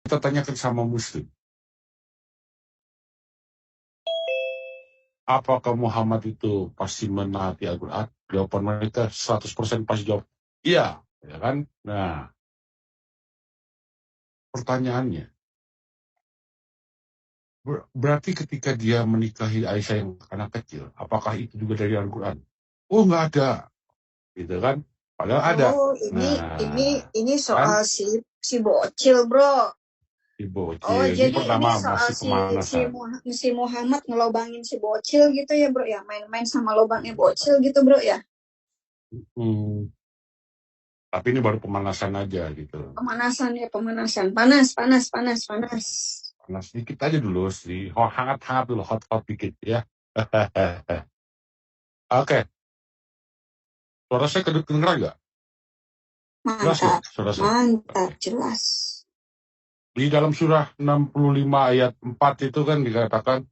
kita tanyakan sama Muslim. Apakah Muhammad itu pasti menaati Al-Quran? Jawaban mereka 100% pasti jawab iya, ya kan? Nah, pertanyaannya, berarti ketika dia menikahi Aisyah yang anak kecil, apakah itu juga dari Al-Quran? Oh, nggak ada, gitu kan? Padahal ada. Oh, ini soal Kan? si bocil, bro. Ibu Oh, Bocil, ini jadi ini pertama soal masih pemanasan. si Muhammad ngelobangin si bocil gitu ya, bro ya. Main-main sama lobangnya bocil gitu, bro ya. Tapi ini baru pemanasan aja gitu. Pemanasan. Panas. Panas sedikit aja dulu sih, hangat-hangat dulu, hot dikit ya. Oke, suara saya kedengeran nggak? Jelas nggak suara saya? Mantap, jelas. Di dalam surah 65 ayat 4 itu kan dikatakan,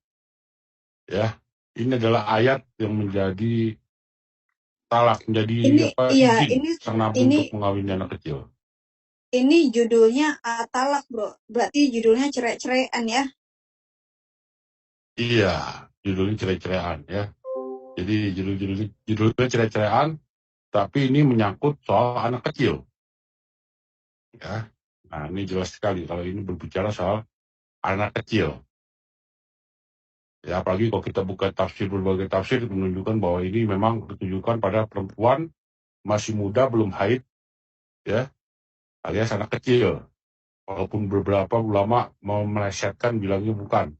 ya, ini adalah ayat yang menjadi talak, menjadi izin sang nabi untuk mengawini anak kecil. Ini judulnya talak, bro. Berarti judulnya cerai-ceraian ya? Iya, judulnya cerai-ceraian ya. Jadi judulnya cerai-ceraian, tapi ini menyangkut soal anak kecil. Ya, nah ini jelas sekali kalau ini berbicara soal anak kecil. Ya, apalagi kalau kita buka berbagai tafsir menunjukkan bahwa ini memang ditujukan pada perempuan masih muda belum haid, ya, alias anak kecil. Walaupun beberapa ulama mau melesetkan bilangnya bukan.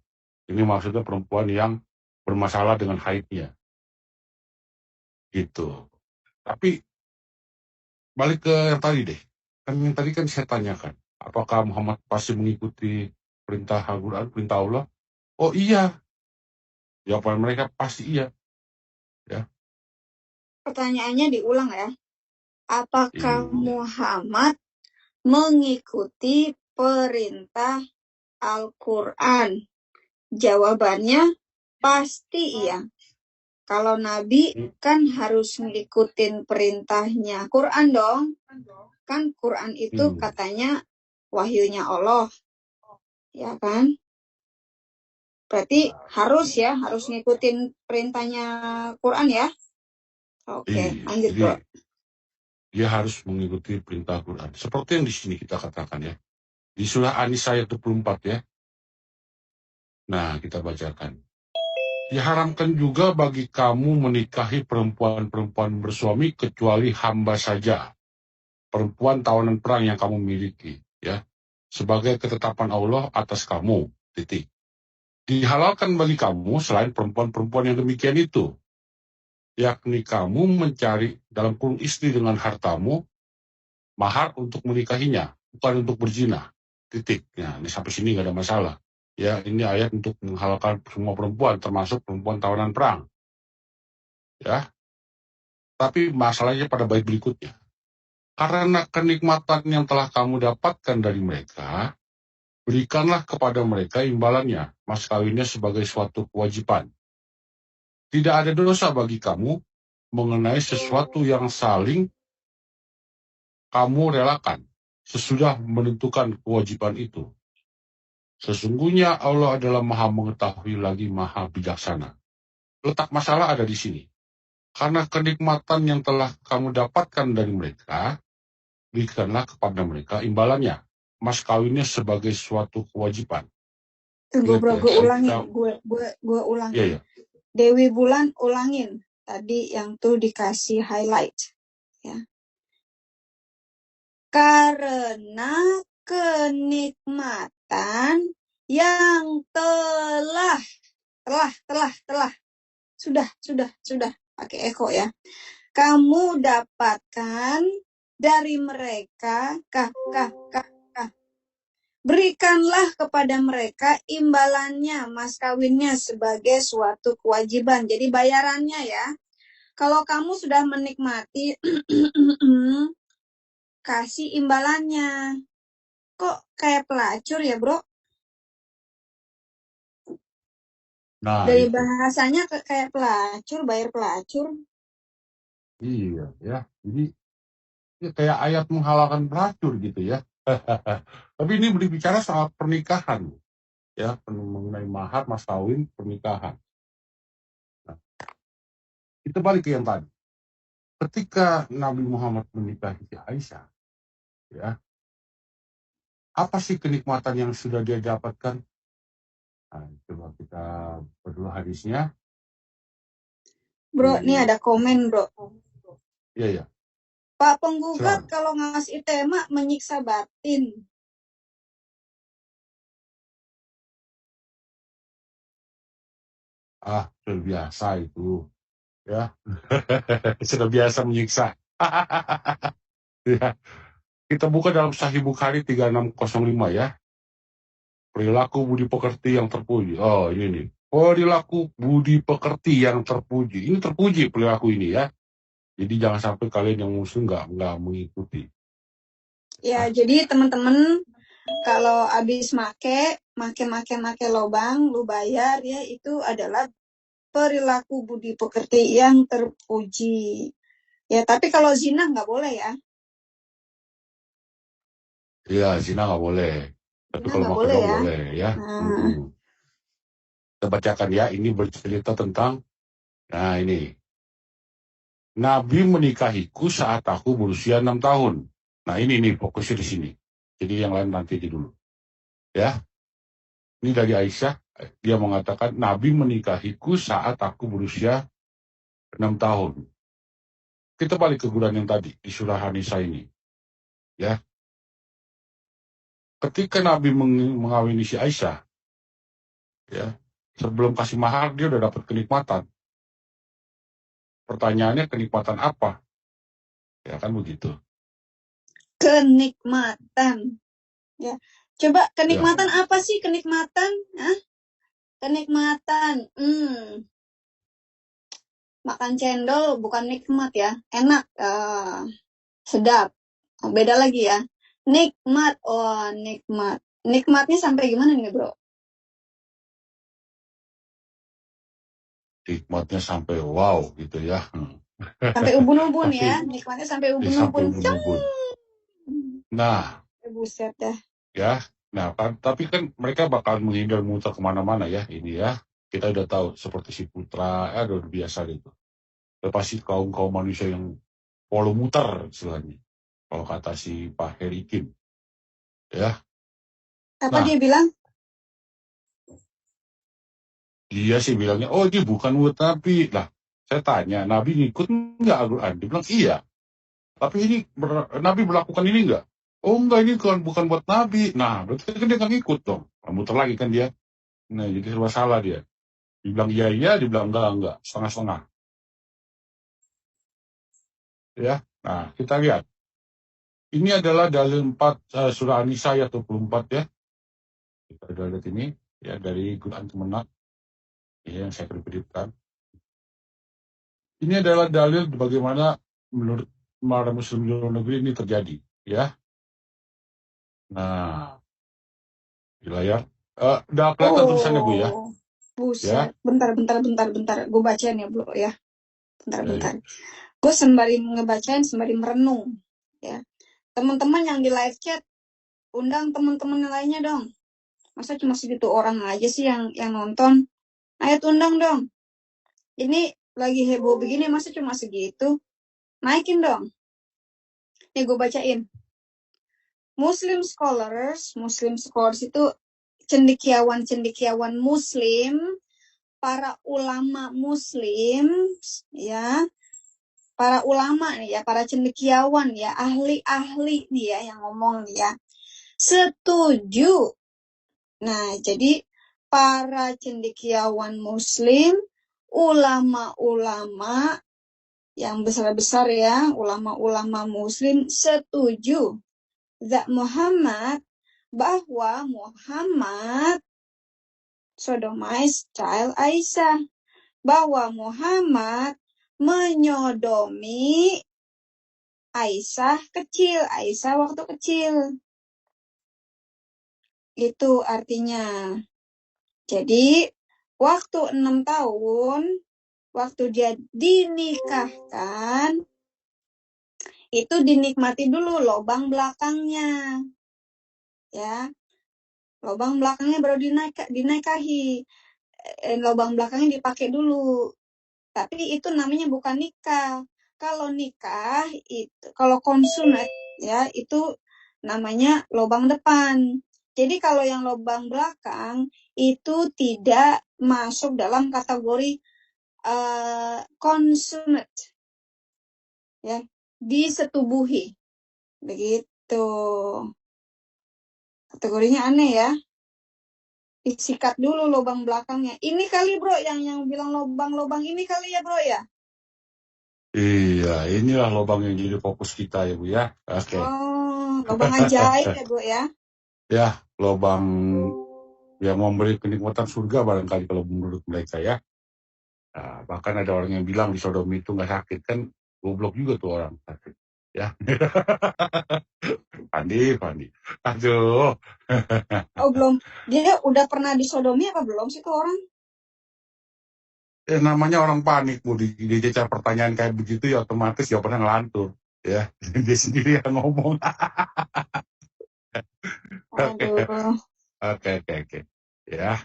Ini maksudnya perempuan yang bermasalah dengan haidnya. Gitu. Tapi balik ke yang tadi deh. Yang tadi kan saya tanyakan, apakah Muhammad pasti mengikuti perintah Al-Quran, perintah Allah? Oh iya. Jawaban mereka pasti iya. Ya. Pertanyaannya diulang ya. Apakah Muhammad mengikuti perintah Al-Quran? Jawabannya pasti iya. Kalau Nabi kan harus ngikutin perintahnya Quran dong. Kan Quran itu katanya wahyunya Allah. Ya kan? Berarti harus ngikutin perintahnya Quran ya. Oke, lanjut bro. Dia harus mengikuti perintah Quran. Seperti yang di sini kita katakan ya. Di surah An-Nisa ayat 24 ya. Nah, kita bacakan. Diharamkan juga bagi kamu menikahi perempuan-perempuan bersuami kecuali hamba saja. Perempuan tawanan perang yang kamu miliki. Ya. Sebagai ketetapan Allah atas kamu. Titik. Dihalalkan bagi kamu selain perempuan-perempuan yang demikian itu. Yakni kamu mencari dalam kurung istri dengan hartamu, mahar untuk menikahinya, bukan untuk berzina. Titik. Nah, ini sampai sini nggak ada masalah. Ya, ini ayat untuk menghalalkan semua perempuan, termasuk perempuan tawanan perang. Ya, tapi masalahnya pada bait berikutnya. Karena kenikmatan yang telah kamu dapatkan dari mereka, berikanlah kepada mereka imbalannya, mas kawinnya sebagai suatu kewajiban. Tidak ada dosa bagi kamu mengenai sesuatu yang saling kamu relakan sesudah menentukan kewajiban itu. Sesungguhnya Allah adalah maha mengetahui lagi maha bijaksana. Letak masalah ada di sini. Karena kenikmatan yang telah kamu dapatkan dari mereka, berikanlah kepada mereka imbalannya. Mas kawinnya sebagai suatu kewajiban. Tunggu bro, gue ulangin. Gue ulangin. Iya, iya. Dewi Bulan ulangin. Tadi yang tuh dikasih highlight. Ya. Karena kenikmatan yang telah sudah pakai eko ya, kamu dapatkan dari mereka berikanlah kepada mereka imbalannya, mas kawinnya sebagai suatu kewajiban. Jadi bayarannya ya, kalau kamu sudah menikmati kasih imbalannya. Kok kayak pelacur ya bro? Nah, dari bahasanya kayak pelacur, bayar pelacur. Iya, ya. Jadi ya kayak ayat menghalalkan pelacur gitu ya. Tapi ini berbicara soal pernikahan, ya, mengenai mahar, mas kawin, pernikahan. Nah, kita balik ke yang tadi. Ketika Nabi Muhammad menikahi Aisyah, ya, apa sih kenikmatan yang sudah dia dapatkan? Nah, coba kita berdua hadisnya. Bro, nih ada komen, bro. Iya, ya. Pak penggugat Selamat. kalau ngasih tema menyiksa batin. Sudah biasa itu, ya. Sudah biasa menyiksa. Ya. Kita buka dalam Sahih Bukhari 3605 ya. Perilaku budi pekerti yang terpuji. Oh, ini nih. Perilaku budi pekerti yang terpuji. Ini terpuji perilaku ini ya. Jadi jangan sampai kalian yang muslim nggak mengikuti. Ya, jadi teman-teman kalau habis make lobang, lu bayar ya, itu adalah perilaku budi pekerti yang terpuji. Ya, tapi kalau zina nggak boleh ya. Iya, zina nggak boleh. Tapi Zina kalau nggak mau boleh kedong ya. boleh ya. Nah, Kita bacakan ya. Ini bercerita tentang, nah ini. Nabi menikahiku saat aku berusia 6 tahun. Nah ini nih fokusnya di sini. Jadi yang lain nanti dulu. Ya, ini dari Aisyah. Dia mengatakan Nabi menikahiku saat aku berusia 6 tahun. Kita balik ke Quran yang tadi di surah An-Nisa ini. Ya, ketika Nabi mengawini si Aisyah, ya, sebelum kasih mahar dia udah dapat kenikmatan. Pertanyaannya kenikmatan apa? Ya kan begitu. kenikmatan. Ya. Coba Ya, kenikmatan apa sih kenikmatan? Hah? Kenikmatan. Makan cendol bukan nikmat ya. Enak. Sedap. Beda lagi ya. Nikmat. Oh, nikmat. Nikmatnya sampai gimana nih, bro? nikmatnya sampai wow gitu ya. Sampai ubun-ubun ya. Tapi Nikmatnya sampai sampai ubun-ubun. ubun-ubun. Nah, Buset dah. ya, nah kan, tapi kan mereka bakal menghindar muter kemana-mana ya ini ya. Kita udah tahu seperti si Putra, udah biasa gitu. Pasti kaum manusia yang polo muter istilahnya. Kalau kata si Pak Heri Kim, ya. Apa Nah, dia bilang? dia sih bilangnya, oh ini bukan buat Nabi. Lah, saya tanya, Nabi ngikut nggak Al-Quran? Dia bilang iya. Tapi ini Nabi melakukan ini nggak? Oh enggak, ini bukan buat Nabi. Nah, berarti kan dia nggak ngikut dong. Nah, muter lagi kan dia. Nah, jadi serba salah dia. Dibilang iya, dibilang enggak. Setengah-setengah. Ya, nah kita lihat. Ini adalah dalil 4 surah An-Nisa ayat 24 ya. Kita lihat ini ya dari Quran Kemenak ya, yang saya kedipkan. Ini adalah dalil bagaimana menurut para muslim di luar negeri ini terjadi ya. Nah, di layar udah kelihatan tulisannya Bu ya. Buset. Ya, Bentar. Gue bacain ya, bro ya. ya. Bentar. Gue sembari ngebacain, sembari merenung. Ya. Teman-teman yang di live chat, undang teman-teman yang lainnya dong. Masa cuma segitu orang aja sih yang nonton? Ayo undang dong. Ini lagi heboh begini, masa cuma segitu? Naikin dong. Nih gue bacain. Muslim scholars itu cendekiawan muslim, para ulama muslim, ya, para ulama nih ya, para cendekiawan ya, ahli-ahli nih ya yang ngomong nih ya, setuju. Nah, jadi para cendekiawan muslim, ulama-ulama yang besar-besar ya, ulama-ulama muslim setuju bahwa Muhammad sodomize child Aisyah, bahwa Muhammad menyodomi Aisyah waktu kecil. Itu artinya. Jadi, waktu 6 tahun, waktu dia dinikahkan, itu dinikmati dulu lobang belakangnya. ya. Lubang belakangnya baru dinikahi. Lubang belakangnya dipakai dulu. Tapi itu namanya bukan nikah. Kalau nikah itu, kalau konsumen ya itu namanya lubang depan. Jadi kalau yang lubang belakang itu tidak masuk dalam kategori consummate, ya, disetubuhi, begitu. Kategorinya aneh ya. Disikat dulu lubang belakangnya. Ini kali bro yang bilang lubang-lubang ini kali ya bro ya. Iya, inilah lubang yang jadi fokus kita ya Bu ya. Oke. Oh, lubang ajaib ya bro ya. Ya, lubang yang memberi kenikmatan surga barangkali kalau menurut mereka ya. Nah, bahkan ada orang yang bilang di Sodom itu nggak sakit, kan goblok juga tuh orang sakit. Ya, Pandi. Aduh. Oh belum, dia udah pernah disodomi apa belum sih tuh orang? Namanya orang panik Bu, dicecar pertanyaan kayak begitu ya otomatis ya pernah ngelantur. Ya, dia sendiri yang ngomong. Aduh. Oke. Ya,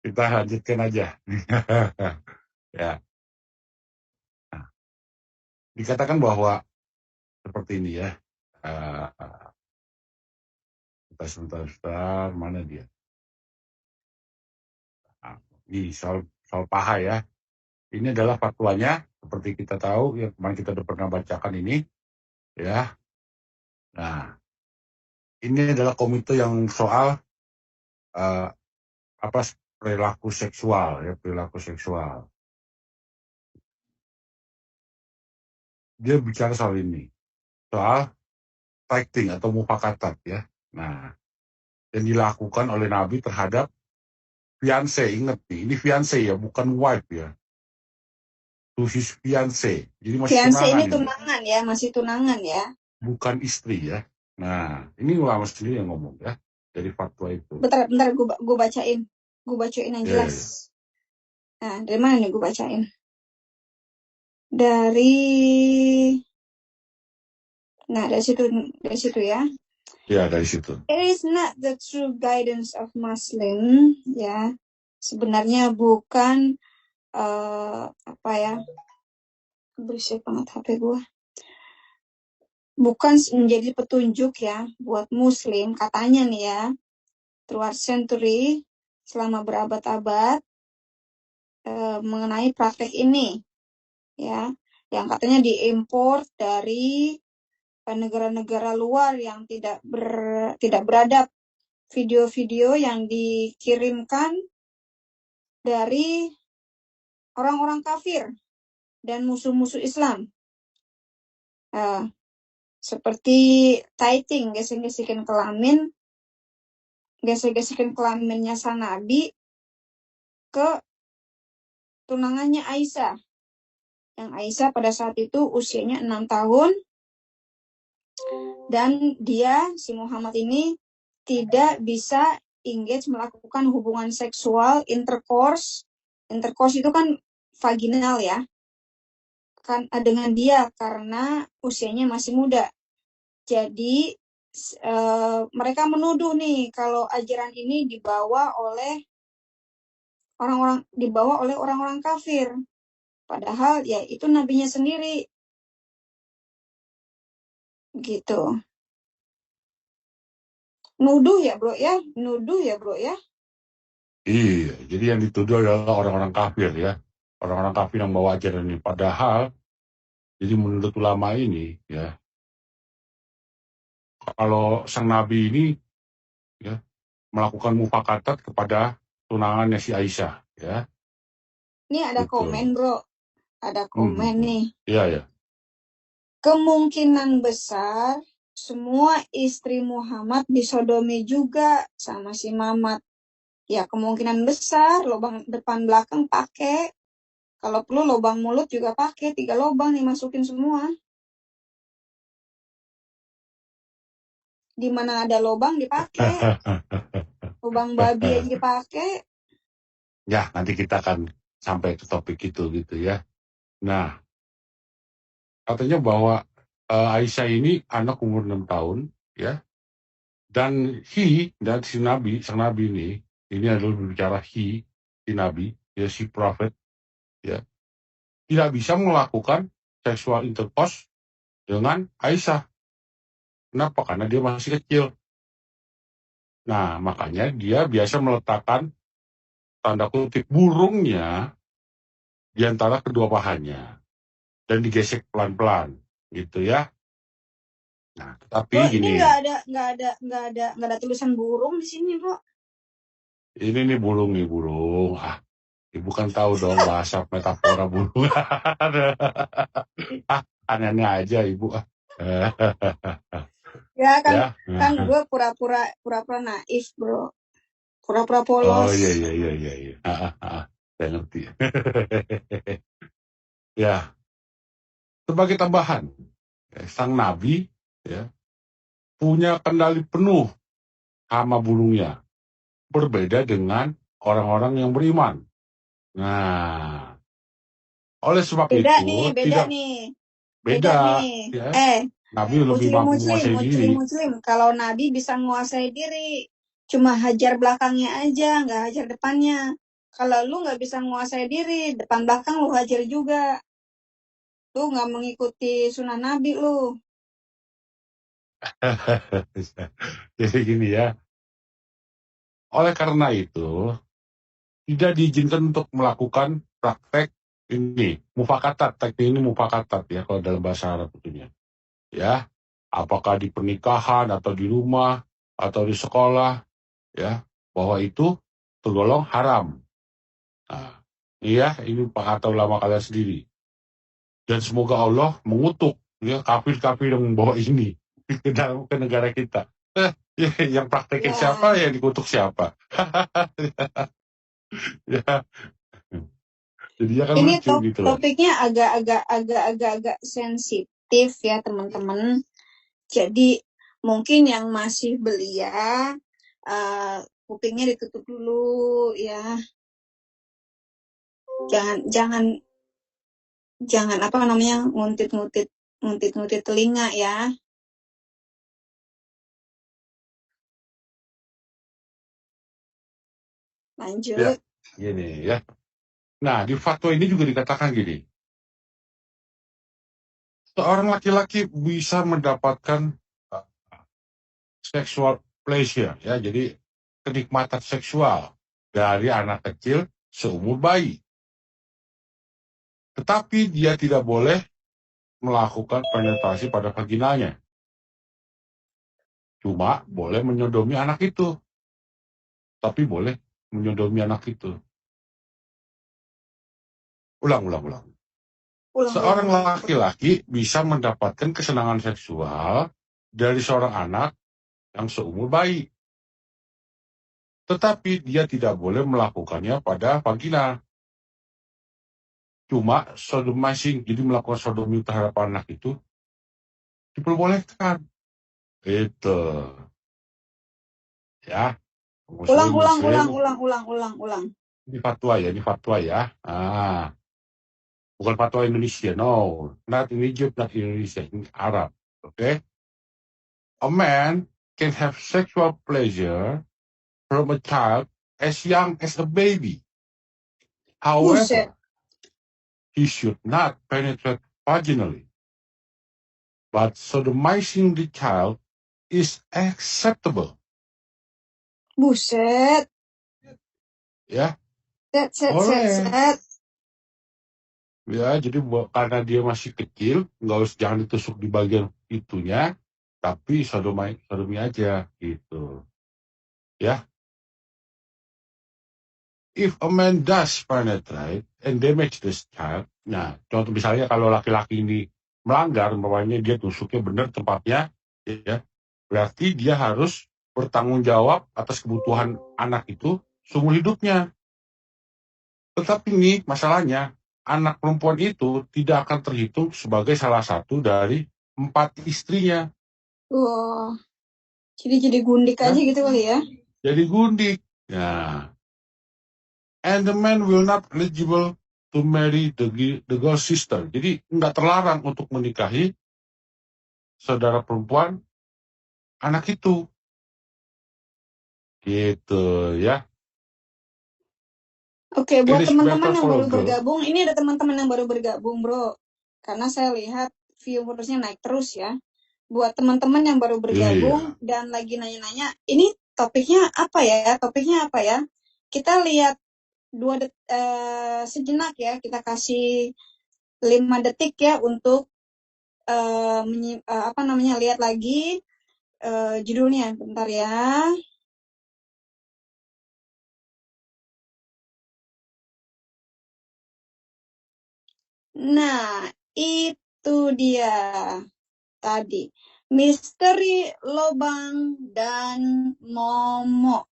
kita lanjutkan aja. Ya, nah, dikatakan bahwa seperti ini ya. Uh, kita sebentar, mana dia? Nah, ini soal paha ya. Ini adalah fatwanya, seperti kita tahu yang kemarin kita udah pernah bacakan ini, ya. Nah, ini adalah komite yang soal uh, apa perilaku seksual ya, perilaku seksual. Dia bicara soal ini, soal fighting atau mufakatat ya. Nah, yang dilakukan oleh Nabi terhadap fiance, ingat nih, ini fiance ya, bukan wife ya. To his fiance, jadi masih Fiance tunangan ini ini. tunangan ya, masih tunangan ya. Bukan istri ya. Nah, ini ulama sendiri yang ngomong ya, dari fatwa itu. Bentar, gue bacain. Gue bacain yang jelas. Nah, dari mana nih gue bacain? Dari situ ya. Ya, dari situ. It is not the true guidance of Muslim, ya. Sebenarnya bukan apa ya? Berisik banget HP gue. Bukan menjadi petunjuk ya buat Muslim, katanya nih ya, throughout century, selama berabad-abad, mengenai praktek ini, ya, yang katanya diimpor dari negara-negara luar yang tidak beradab, video-video yang dikirimkan dari orang-orang kafir dan musuh-musuh Islam, seperti tithing, gesek-gesekin kelaminnya sang Nabi ke tunangannya Aisyah, yang Aisyah pada saat itu usianya 6 tahun, dan dia, si Muhammad ini, tidak bisa engage, melakukan hubungan seksual, intercourse itu kan vaginal ya, kan dengan dia karena usianya masih muda. Jadi mereka menuduh nih kalau ajaran ini dibawa oleh orang-orang kafir, padahal ya itu nabinya sendiri gitu. Nuduh ya bro ya. Iya, jadi yang dituduh adalah orang-orang kafir ya. Orang-orang kafir yang bawa ajaran ini. Padahal, jadi menurut ulama ini ya, kalau sang Nabi ini ya melakukan mufakatat kepada tunangannya si Aisyah ya. Ini ada Gitu. komen bro. Ada komen nih. Iya. Kemungkinan besar semua istri Muhammad disodomi juga sama si Mamat. Ya kemungkinan besar lubang depan belakang pakai. Kalau perlu lubang mulut juga pakai. 3 lubang dimasukin semua. Di mana ada lubang dipakai. Lubang babi aja dipakai. Ya, nanti kita akan sampai ke topik itu gitu ya. Nah, katanya bahwa Aisyah ini anak umur 6 tahun ya, Dan si nabi, sang nabi ini adalah berbicara si nabi, ya si prophet, ya, tidak bisa melakukan seksual intercourse dengan Aisyah. Kenapa? Karena dia masih kecil. Nah, makanya dia biasa meletakkan tanda kutip burungnya di antara kedua pahanya dan digesek pelan-pelan, gitu ya. Nah, tapi Kok gini, ini nggak ada tulisan burung di sini, kok. ini nih burung. Ibu kan tahu dong bahasa metafora burung. Aneh-aneh aja ibu. Ya kan, Ya. kan gue pura-pura naif, bro. Pura-pura Oh polos. iya. Saya ngerti. Ya, sebagai tambahan, sang nabi ya punya kendali penuh sama burungnya, berbeda dengan orang-orang yang beriman. Nah, oleh sebab Beda itu nih, tidak beda beda nih. ya. Eh, Nabi lebih mampu menguasai diri. Muslim. Kalau Nabi bisa menguasai diri, cuma hajar belakangnya aja, nggak hajar depannya. Kalau lu nggak bisa menguasai diri, depan belakang lu hajar juga. Lu nggak mengikuti sunnah Nabi lu. Jadi gini ya. Oleh karena itu, tidak diizinkan untuk melakukan praktek ini, mufakatat. Teknik ini mufakatat ya kalau dalam bahasa Arab tentunya. Ya, apakah di pernikahan atau di rumah atau di sekolah, ya, bahwa itu tergolong haram. Nah, ini kata ulama kalian sendiri. Dan semoga Allah mengutuk ya kafir-kafir yang membawa ini ke negara kita. Yang praktekin Ya. siapa, yang dikutuk siapa. Ya, jadinya kan Ini lucu gitu loh. topiknya agak sensitif ya, teman-teman. Jadi mungkin yang masih belia, kupingnya ditutup dulu ya. Jangan apa namanya, nguntit telinga ya. Lanjut. Ya, gini ya. Nah, di fatwa ini juga dikatakan gini. Seorang laki-laki bisa mendapatkan sexual pleasure ya. Jadi kenikmatan seksual dari anak kecil seumur bayi. Tetapi dia tidak boleh melakukan penetrasi pada vaginanya. Cuma boleh menyodomi anak itu. Tapi boleh menyodomi anak itu. Ulang. Seorang laki-laki bisa mendapatkan kesenangan seksual dari seorang anak yang seumur bayi. Tetapi dia tidak boleh melakukannya pada vagina. Cuma sodomizing, jadi melakukan sodomi terhadap anak itu diperbolehkan. Itu. Ya. Ulang. Ini fatwa ya. Bukan fatwa Indonesia, no. Not in Egypt, not in Indonesia, in Arab. Okay? A man can have sexual pleasure from a child as young as a baby. However, he should not penetrate vaginally. But sodomizing the child is acceptable. Buset. Ya. Set. Ya, jadi karena dia masih kecil, jangan ditusuk di bagian itunya, tapi sodomi aja gitu. Ya. If a man does penetrate and damage this child, nah, contoh misalnya kalau laki-laki ini melanggar, umpamanya dia tusuknya benar tempatnya, ya, berarti dia harus bertanggung jawab atas kebutuhan anak itu seumur hidupnya. Tetapi nih masalahnya, anak perempuan itu tidak akan terhitung sebagai salah satu dari 4 istrinya. Wah, jadi gundik aja gitu kali ya. Jadi gundik. Nah, and the man will not eligible to marry the girl sister. Jadi nggak terlarang untuk menikahi saudara perempuan anak itu. Gitu ya. Oke, buat It is teman-teman better yang for baru a girl. bergabung, ini ada teman-teman yang baru bergabung, bro. Karena saya lihat viewersnya naik terus ya. Buat teman-teman yang baru bergabung dan lagi nanya-nanya, ini topiknya apa ya? Topiknya apa ya? Kita lihat sejenak ya, kita kasih 5 detik ya untuk lihat lagi judulnya. Bentar ya. Nah, itu dia tadi. Misteri Lobang dan Momo.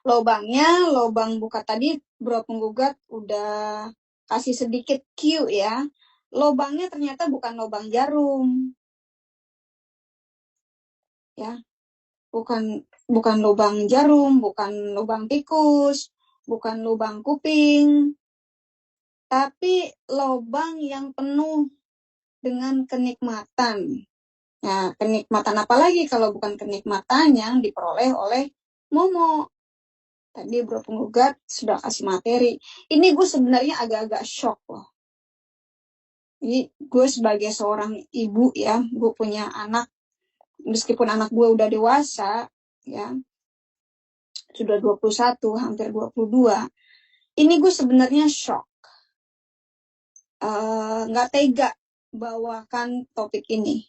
Lobang buka tadi, Bro Penggugat udah kasih sedikit cue ya. Lobangnya ternyata bukan lobang jarum. Ya. Bukan lubang jarum, bukan lubang tikus, bukan lubang kuping, tapi lubang yang penuh dengan kenikmatan. Nah, kenikmatan apa lagi kalau bukan kenikmatan yang diperoleh oleh Momo. Tadi Bro Penggugat sudah kasih materi. Ini gue sebenarnya agak-agak shock loh. Jadi gue sebagai seorang ibu ya, gue punya anak, meskipun anak gue udah dewasa, ya, sudah 21, hampir 22. Ini gue sebenarnya shock. Nggak tega bawakan topik ini.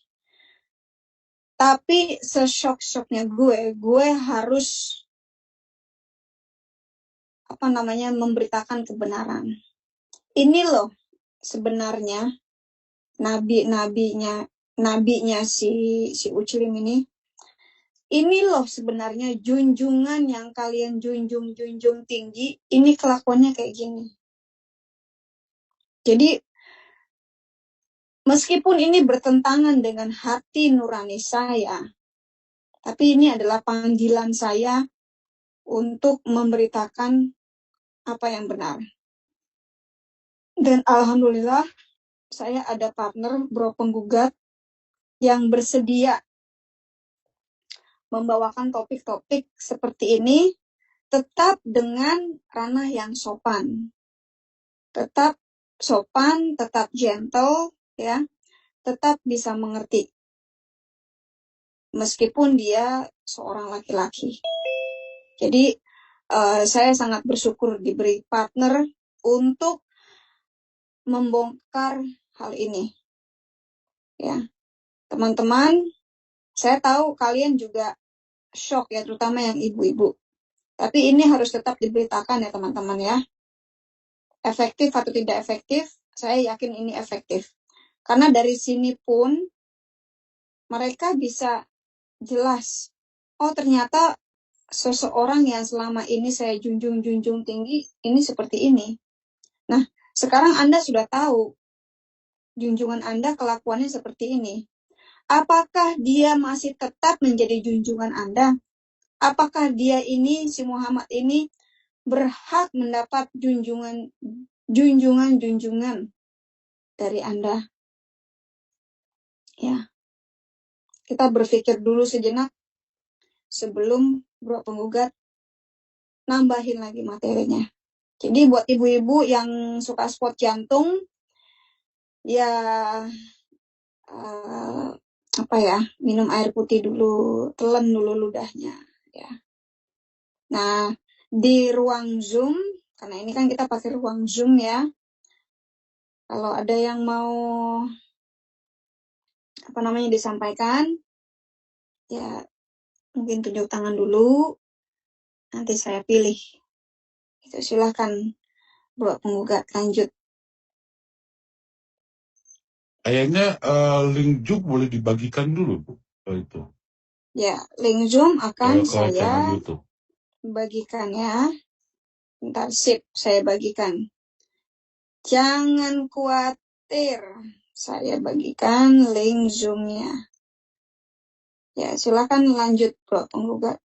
Tapi se-shock-shocknya gue harus memberitakan kebenaran. Ini loh sebenarnya nabinya si Uclim ini. Ini loh sebenarnya junjungan yang kalian junjung tinggi. Ini kelakuannya kayak gini. Jadi meskipun ini bertentangan dengan hati nurani saya, tapi ini adalah panggilan saya untuk memberitakan apa yang benar. Dan alhamdulillah saya ada partner Bro Penggugat yang bersedia membawakan topik-topik seperti ini tetap dengan ranah yang sopan. Tetap sopan, tetap gentle, ya, tetap bisa mengerti. Meskipun dia seorang laki-laki. Jadi saya sangat bersyukur diberi partner untuk membongkar hal ini. Ya, teman-teman, saya tahu kalian juga shock ya, terutama yang ibu-ibu. Tapi ini harus tetap diberitakan ya teman-teman ya. Efektif atau tidak efektif, saya yakin ini efektif. Karena dari sini pun mereka bisa jelas, oh ternyata seseorang yang selama ini saya junjung tinggi, ini seperti ini. Nah, sekarang Anda sudah tahu, junjungan Anda kelakuannya seperti ini. Apakah dia masih tetap menjadi junjungan Anda? Apakah dia ini, si Muhammad ini, berhak mendapat junjungan dari Anda? Ya, kita berpikir dulu sejenak sebelum Bro Penggugat nambahin lagi materinya. Jadi buat ibu-ibu yang suka spot jantung, ya minum air putih dulu, telan dulu ludahnya. Ya. Nah, di ruang Zoom, karena ini kan kita pakai ruang Zoom ya. Kalau ada yang mau disampaikan, ya mungkin tunjuk tangan dulu, nanti saya pilih. Itu silahkan Bro Penggugat lanjut. Kayaknya link Zoom boleh dibagikan dulu, Bu. Itu. Ya, link Zoom akan saya YouTube. bagikan ya. Bentar, sip, saya bagikan. Jangan khawatir, saya bagikan link Zoom-nya. Ya, silakan lanjut, Bro Penggugat.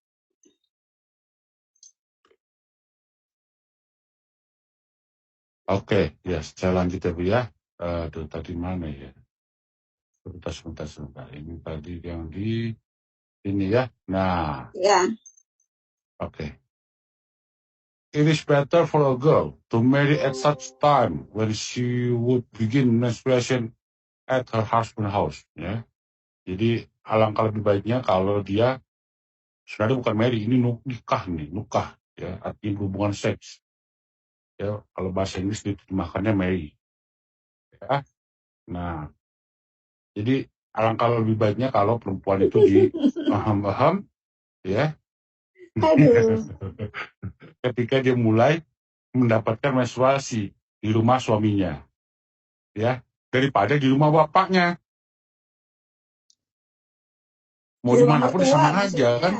Oke, ya, saya lanjut ya, Bu ya. Aduh, tadi mana ya? Sebentar. Ini tadi yang di ini ya. Nah. Ya. Okay. It is better for a girl to marry at such time when she would begin menstruation at her husband's house. Ya. Jadi alangkah lebih baiknya kalau dia sebenarnya bukan marry, ini nukah, ya, artinya berhubungan seks. Ya, kalau bahasa Inggris diterjemahkannya marry. Ya. Nah, jadi alangkah lebih baiknya kalau perempuan itu dipaham-paham, ya, Aduh. ketika dia mulai mendapatkan menstruasi di rumah suaminya, ya, daripada di rumah bapaknya. Mau Di rumah dimana pun mertua sama aja maksudnya. kan.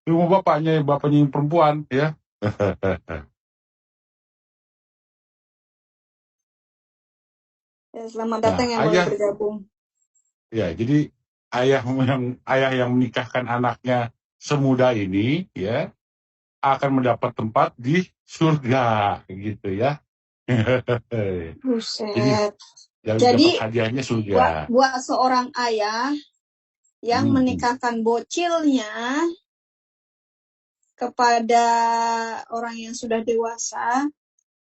Di rumah bapaknya yang perempuan, ya. Ya, selamat Nah, datang yang baru bergabung. ya, jadi ayah yang menikahkan anaknya semuda ini, ya, akan mendapat tempat di surga, gitu ya. Jadi Buset. yang Jadi dapat hadiahnya surga. buat seorang ayah yang menikahkan bocilnya kepada orang yang sudah dewasa,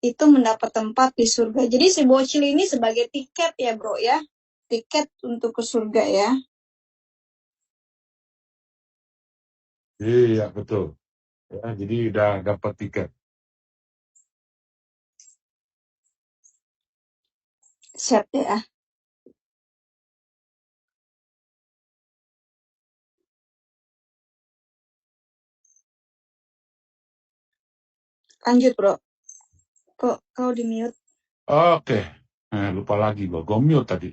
itu mendapat tempat di surga. Jadi si bocil ini sebagai tiket ya bro ya, tiket untuk ke surga ya. Iya betul. Ya, jadi udah dapat tiket. Set ya. Lanjut bro. Kok kau di mute? Oke. Lupa lagi gue mute tadi.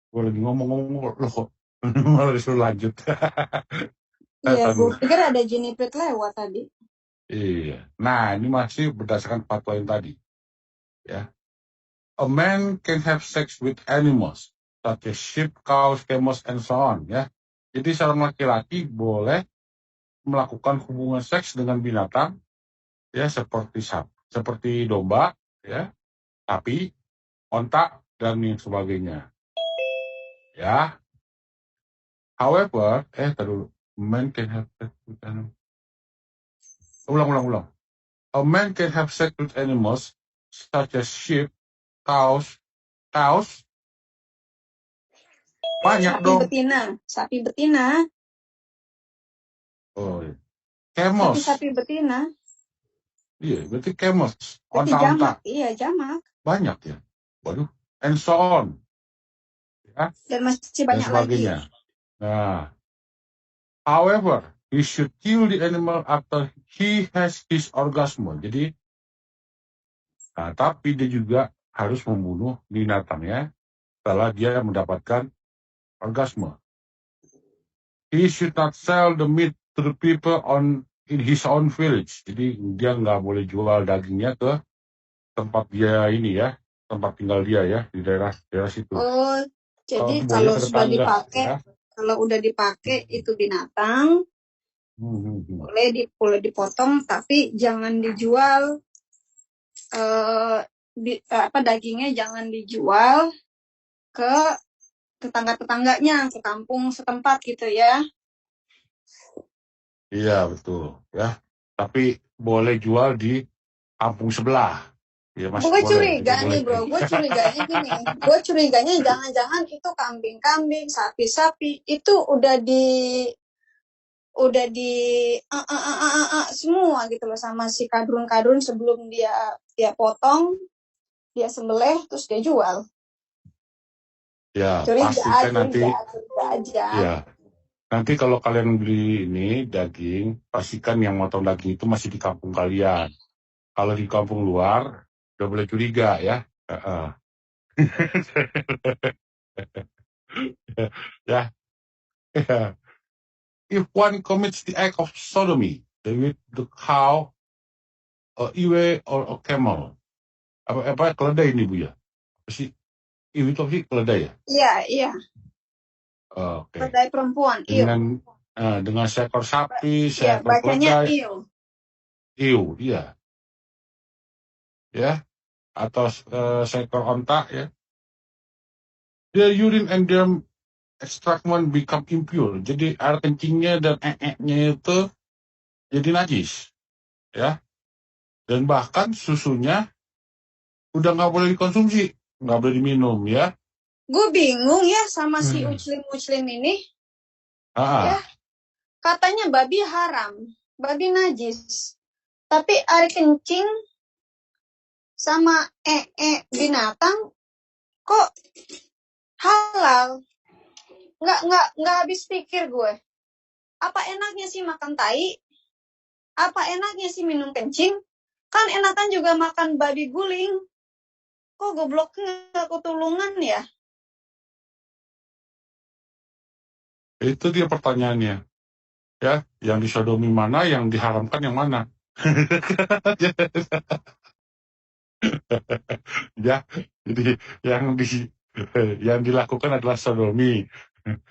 Gue lagi ngomong-ngomong loh kok malah disuruh lanjut. Iya, gue pikir ada Jenipet lewat tadi. Iya. Nah, ini masih berdasarkan fatwa yang tadi. Ya. A man can have sex with animals such as sheep, cows, camels, and so on. Ya. Jadi seorang laki-laki boleh melakukan hubungan seks dengan binatang, ya, seperti domba, ya, sapi, onta, dan yang sebagainya. Ya. However, terus man can have sex with animals. Ulang. A man can have sex with animals such as sheep, cows, banyak Sapi dong. Sapi betina. Oh, iya. Camels. Sapi betina. Iya, berarti camels. Berarti Onta-onta. Iya, jamak. Banyak ya. Waduh. And so on. Ya. Dan masih banyak lagi. Nah, however, he should kill the animal after he has his orgasm. Jadi, tapi dia juga harus membunuh binatangnya setelah dia mendapatkan orgasme. He should not sell the meat to the people in his own village. Jadi dia nggak boleh jual dagingnya ke tempat dia ini ya, tempat tinggal dia ya, di daerah situ. Oh, jadi kalau sudah dipakai, ya. Kalau udah dipakai itu binatang, boleh dipotong, tapi jangan dijual. Dagingnya jangan dijual ke tetangga-tetangganya, ke kampung setempat gitu ya. Iya, betul. Ya. Tapi boleh jual di kampung sebelah. Ya, gue curiga nih bro, gue curiganya gini. Gue curiganya jangan-jangan itu kambing-kambing, sapi-sapi, itu udah di semua gitu loh sama si kadrun-kadrun sebelum dia potong, dia sembelih, terus dia jual. Ya, pastikan nanti. Aja. Ya. Nanti kalau kalian beli ini daging, pastikan yang motong daging itu masih di kampung kalian. Kalau di kampung luar, udah boleh curiga ya. Ya. If one commits the act of sodomy with the cow, iwe, or a camel, apa keledai ini Bu ya? Apa sih? Iwe itu sih keledai ya? Iya. Oke. Keledai perempuan, dengan seekor sapi, seekor keledai. Iu, iya. Ya, atau seekor onta ya. The urine and their extraction become impure. Jadi air kencingnya dan nya itu jadi najis, ya. Dan bahkan susunya udah nggak boleh dikonsumsi, nggak boleh diminum, ya. Gue bingung ya sama si Muslim ini. Ya, katanya babi haram, babi najis. Tapi air kencing sama binatang kok halal. Nggak habis pikir gue. Apa enaknya sih makan tai? Apa enaknya sih minum kencing? Kan enakan juga makan babi guling. Kok gobloknya nggak ketulungan ya? Itu dia pertanyaannya, ya. Yang disodomi mana, yang diharamkan yang mana? Ya, jadi yang dilakukan adalah sodomi.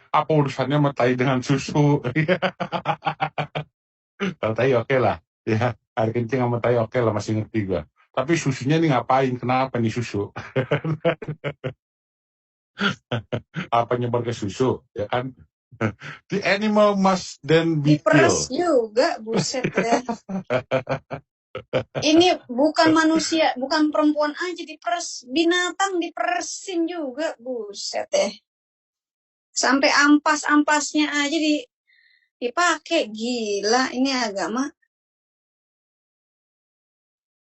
Apa urusannya sama tai dengan susu? Kalau tai oke lah, ya. Air kencing sama tai oke lah, masih ngerti gua. Tapi susunya nih ngapain? Kenapa nih susu? Apa nyebar ke susu, ya kan? The animal must then be Diperes killed. juga, buset ya. Ini bukan manusia, bukan perempuan aja diperes, binatang diperesin juga, buset ya. Sampai ampas-ampasnya aja dipakai, gila ini agama.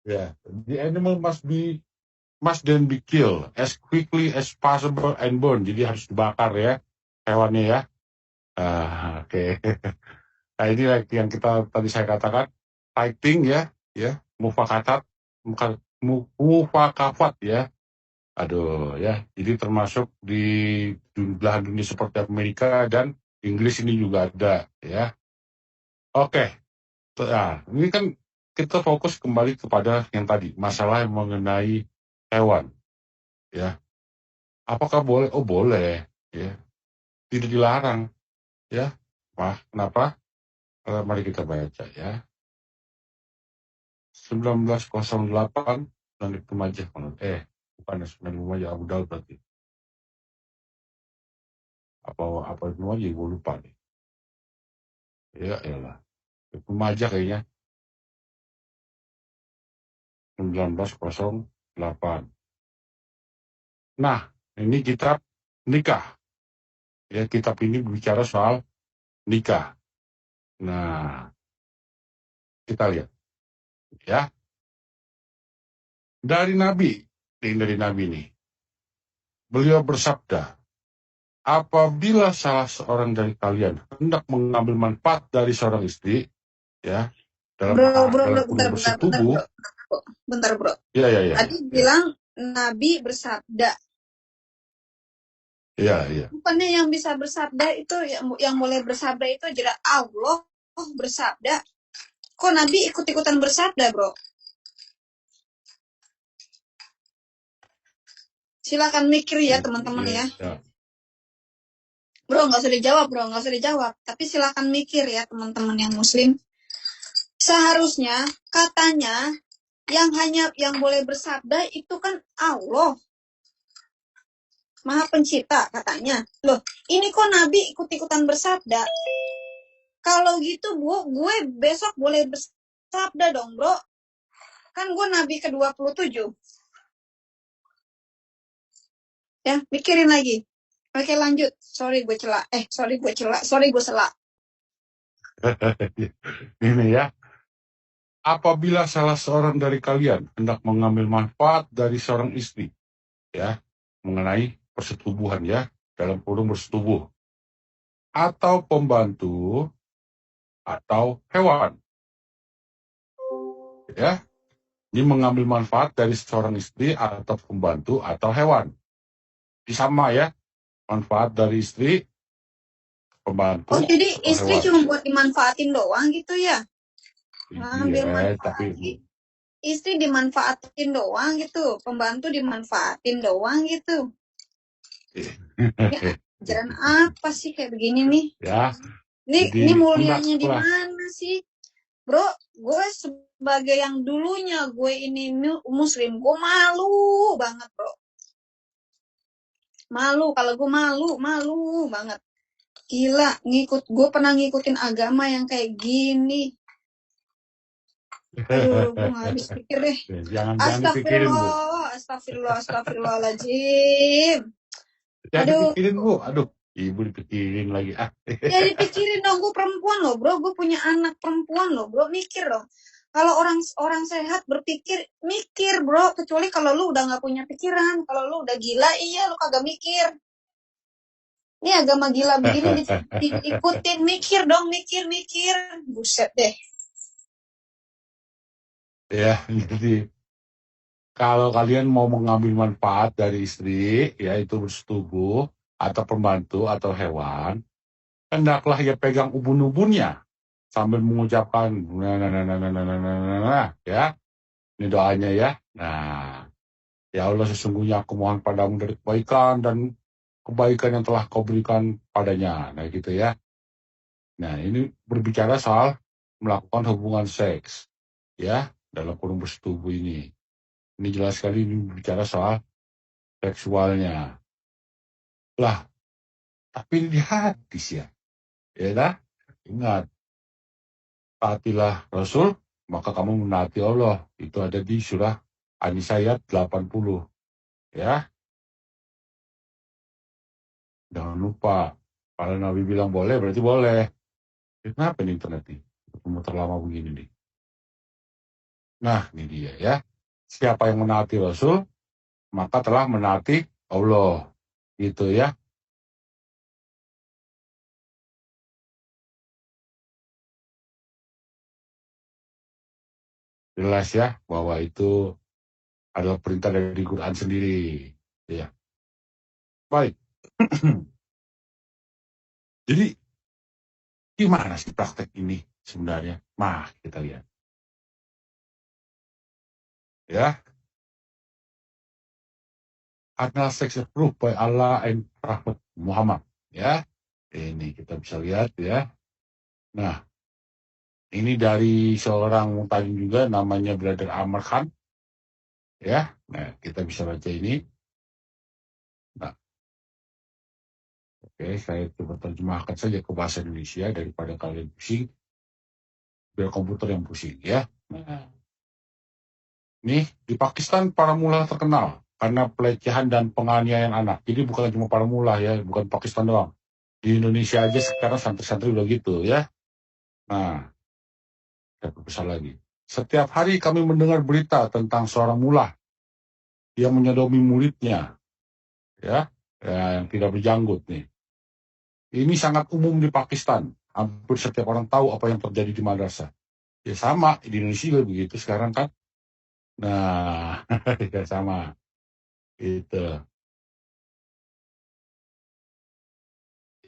Yeah, the animal must then be killed as quickly as possible and burned. Jadi harus dibakar ya hewannya ya. Oke. Nah ini yang kita tadi saya katakan fighting ya, mufakatat, mufakafat ya. Aduh ya, jadi termasuk di belahan dunia seperti Amerika dan Inggris ini juga ada ya. Oke. Nah, ini kan kita fokus kembali kepada yang tadi, masalah yang mengenai hewan ya. Apakah boleh? Oh boleh ya. Tidak dilarang ya. Wah, kenapa? Mari kita baca ya. 1908 Langit Kemajah. Bukan 19 Kemajah, Abu Dhabi berarti. Apa itu aja gue lupa nih. Ya elah. Kemajah kayaknya 1908. Nah, ini kitab nikah. Ya, kitab ini bicara soal nikah. Nah, kita lihat ya. Dari Nabi ini. Beliau bersabda, apabila salah seorang dari kalian hendak mengambil manfaat dari seorang istri, ya, dalam bersetubuh. Bentar bro. Ya. Tadi bilang Nabi bersabda. Iya. Bukannya yang bisa bersabda itu, yang boleh bersabda itu adalah Allah bersabda. Kok Nabi ikut-ikutan bersabda, bro? Silakan mikir ya, teman-teman ya. Bro, nggak usah dijawab. Tapi silakan mikir ya, teman-teman yang Muslim. Seharusnya katanya yang boleh bersabda itu kan Allah. Maha Pencipta katanya. Loh, ini kok Nabi ikut-ikutan bersabda? Kalau gitu gue besok boleh bersabda dong, bro. Kan gue Nabi ke-27. Ya, mikirin lagi. Oke, lanjut. Sorry gue celak. Sorry gue selak. Ini ya. Apabila salah seorang dari kalian hendak mengambil manfaat dari seorang istri, ya, mengenai persetubuhan ya, dalam kurung bersetubuh, atau pembantu, atau hewan, ya, ini mengambil manfaat dari seorang istri atau pembantu atau hewan, ini sama ya, manfaat dari istri, pembantu. Oh jadi istri hewan cuma buat dimanfaatin doang gitu ya? Ngambil manfaat. Tapi istri dimanfaatin doang gitu, pembantu dimanfaatin doang gitu. Ya, ajaran apa sih kayak begini nih? Ya. Ini mulianya di mana sih? Bro, gue sebagai yang dulunya gue ini Muslim, gue malu banget, bro. Malu, kalau gue malu banget. Gila, gue pernah ngikutin agama yang kayak gini. Aduh, gue nggak habis pikir deh. Jangan dipikirin, Bu. Astagfirullahaladzim. Jangan Aduh. dipikirin, Bu. Aduh, Ibu dipikirin lagi. Ya dipikirin dong, gue perempuan loh bro, gue punya anak perempuan loh bro, mikir dong. Kalau orang sehat berpikir, mikir bro, kecuali kalau lu udah nggak punya pikiran, kalau lu udah gila, iya lu kagak mikir. Ini agama gila begini diikutin, mikir dong, mikir, buset deh. Ya, jadi kalau kalian mau mengambil manfaat dari istri, yaitu bersetubuh, atau pembantu, atau hewan, hendaklah ia pegang ubun-ubunnya sambil mengucapkan ya. Ini doanya ya. Nah, ya Allah, sesungguhnya aku mohon padamu dari kebaikan dan kebaikan yang telah kau berikan padanya. Nah, gitu ya. Nah, ini berbicara soal melakukan hubungan seks, ya, dalam kurung bersetubuh ini. Ini jelas sekali ini berbicara soal seksualnya. Lah, tapi ini di hadis ya. Ya dah, ingat, taatilah Rasul, maka kamu menaati Allah. Itu ada di surah An-Nisa ayat 80. Ya, jangan lupa. Kalau Nabi bilang boleh, berarti boleh. Kenapa nih internet nih? Muter lama begini nih. Nah, ini dia ya. Siapa yang menaati Rasul, maka telah menaati Allah. Gitu ya. Jelas ya, bahwa itu adalah perintah dari Quran sendiri. Ya. Baik. Jadi, gimana sih praktek ini sebenarnya? Mah, kita lihat. Ya. Anal sex approved by Allah and Prophet Muhammad. Ya. Ini kita bisa lihat ya. Nah, ini dari seorang tadi juga namanya Brother Amr Khan. Ya. Nah, kita bisa baca ini. Nah, oke, saya coba terjemahkan saja ke bahasa Indonesia daripada kalian pusing. Biar komputer yang pusing ya. Nah, nih, di Pakistan para mula terkenal karena pelecehan dan penganiayaan anak. Jadi bukan cuma para mula ya, bukan Pakistan doang. Di Indonesia aja sekarang santri-santri udah gitu ya. Nah, saya pesan lagi. Setiap hari kami mendengar berita tentang seorang mula yang menyodomi muridnya, ya, yang tidak berjanggut nih. Ini sangat umum di Pakistan. Hampir setiap orang tahu apa yang terjadi di madrasah. Ya sama, di Indonesia juga begitu sekarang kan. Nah, ya sama. Itu.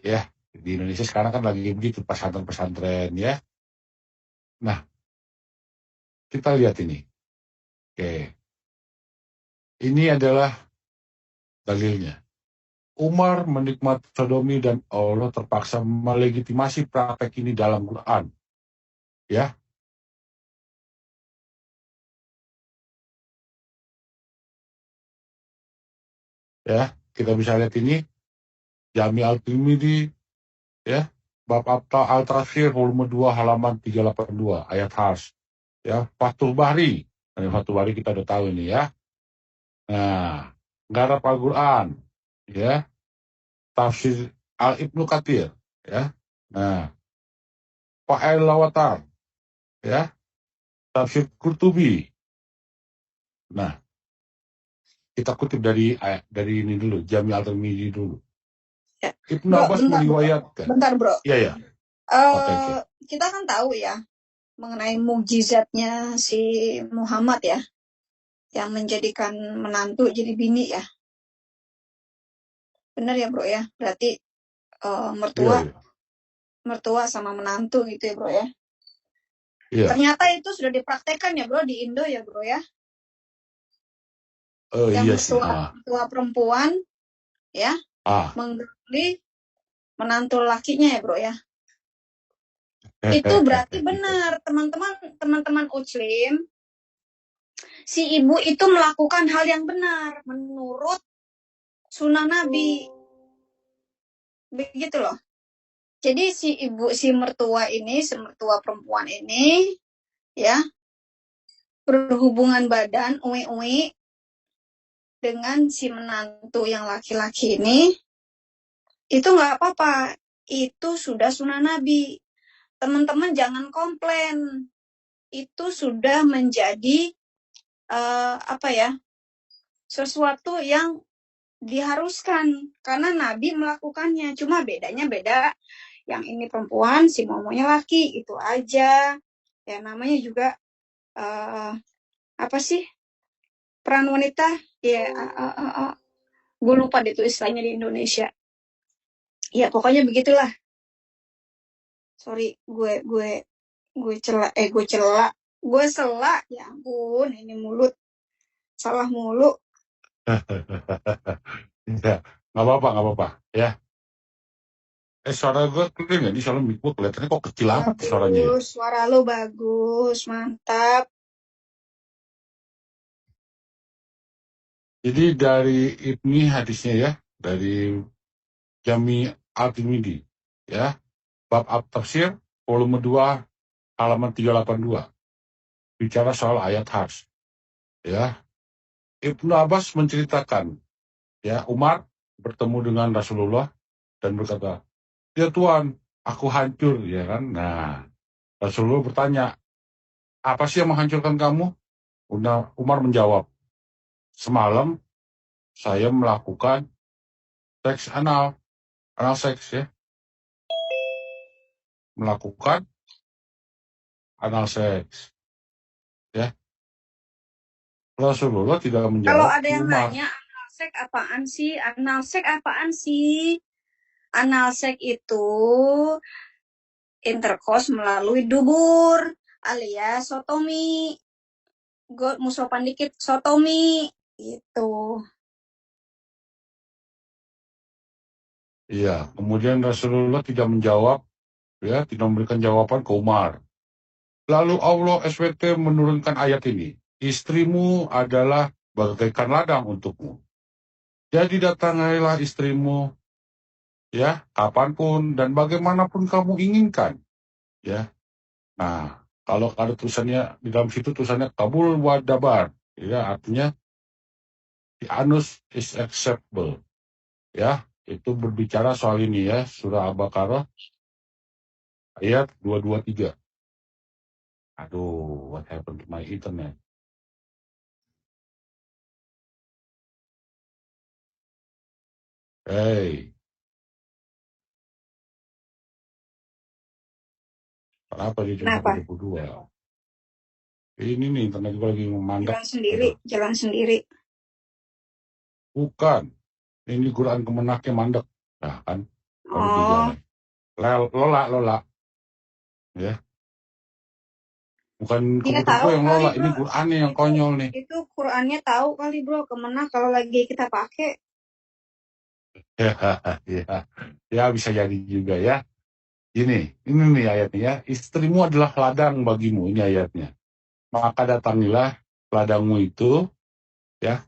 Ya, di Indonesia sekarang kan lagi begitu pesantren-pesantren ya. Nah, kita lihat ini. Oke. Ini adalah dalilnya. Umar menikmati sodomi dan Allah terpaksa melegitimasi praktek ini dalam Quran. Ya. Ya, kita bisa lihat ini Jami Al-Tirmidzi ya, bab Al-Tafsir volume 2 halaman 382 ayat Hars. Ya, Fathul Bahri. Fathul Bahri kita udah tahu ini ya. Nah, Garap Al-Quran ya, Tafsir Al-Ibnu Katsir ya. Nah, Fa'il Lawatar ya, Tafsir Qurtubi. Nah, kita kutip dari ini dulu, Jami Al-Tirmidzi dulu. Ya. Ibnu Abbas meriwayatkan. Bentar bro. Iya ya. Okay. Kita kan tahu ya mengenai mukjizatnya si Muhammad ya, yang menjadikan menantu jadi bini ya. Benar ya bro ya. Berarti mertua sama menantu gitu ya bro ya. Iya. Ternyata itu sudah dipraktekkan ya bro di Indo ya bro ya. Yang mertua perempuan ya menggali menantu lakinya ya bro ya. Itu berarti benar teman-teman Muslim, si ibu itu melakukan hal yang benar menurut sunnah Nabi. Begitu loh. Jadi si mertua perempuan ini ya berhubungan badan, uwi-uwi, dengan si menantu yang laki-laki ini, itu nggak apa-apa. Itu sudah sunnah Nabi. Teman-teman jangan komplain. Itu sudah menjadi sesuatu yang diharuskan karena Nabi melakukannya. Cuma bedanya beda. Yang ini perempuan, si momonya laki, itu aja. Ya namanya juga peran wanita. Ya, gue lupa deh itu istilahnya di Indonesia. Ya pokoknya begitulah. Sorry, gue sela. Ya ampun, ini mulut salah mulu. Ya, nggak apa-apa, ya. Suara gue clear nggak? Di soalnya mic gue kelihatannya kok kecil amat suaranya ya. Suara lo bagus, mantap. Jadi dari Ibni hadisnya ya, dari Jami Al-Tirmidzi, ya, bab At-Tafsir, volume 2, halaman 382, bicara soal ayat hars. Ya, Ibnu Abbas menceritakan, ya, Umar bertemu dengan Rasulullah dan berkata, ya Tuhan, aku hancur, ya kan? Nah, Rasulullah bertanya, apa sih yang menghancurkan kamu? Umar menjawab, semalam saya melakukan seks anal seks ya, melakukan anal seks, ya. Rasulullah tidak menjawab. Kalau ada yang nanya, anal seks apaan sih? Anal seks itu intercourse melalui dubur alias sotomi. Gue musopan dikit, sotomi gitu. Iya, kemudian Rasulullah tidak menjawab, ya, tidak memberikan jawaban ke Umar. Lalu Allah SWT menurunkan ayat ini, istrimu adalah bagaikan ladang untukmu. Jadi datangilah istrimu, ya, kapanpun dan bagaimanapun kamu inginkan, ya. Nah, kalau ada tulisannya di dalam situ tulisannya kabul wa dabar, ya, artinya the anus is acceptable, ya. Itu berbicara soal ini ya, surah Al-Baqarah ayat 223. Aduh, what happened to my internet? Hey, kenapa dia cuma 22? Ini nih, internet gue lagi memandang. Jalan sendiri. Bukan, ini Quran Kemenaknya mandek. Nah kan, baru Lola. Ya. Bukan komputer gue yang lola, ini Qurannya yang konyol nih. Itu Qurannya tahu kali bro, kemana kalau lagi kita pakai. Ya bisa jadi juga ya. Ini nih ayatnya ya. Istrimu adalah ladang bagimu, ini ayatnya. Maka datangilah ladangmu itu, ya.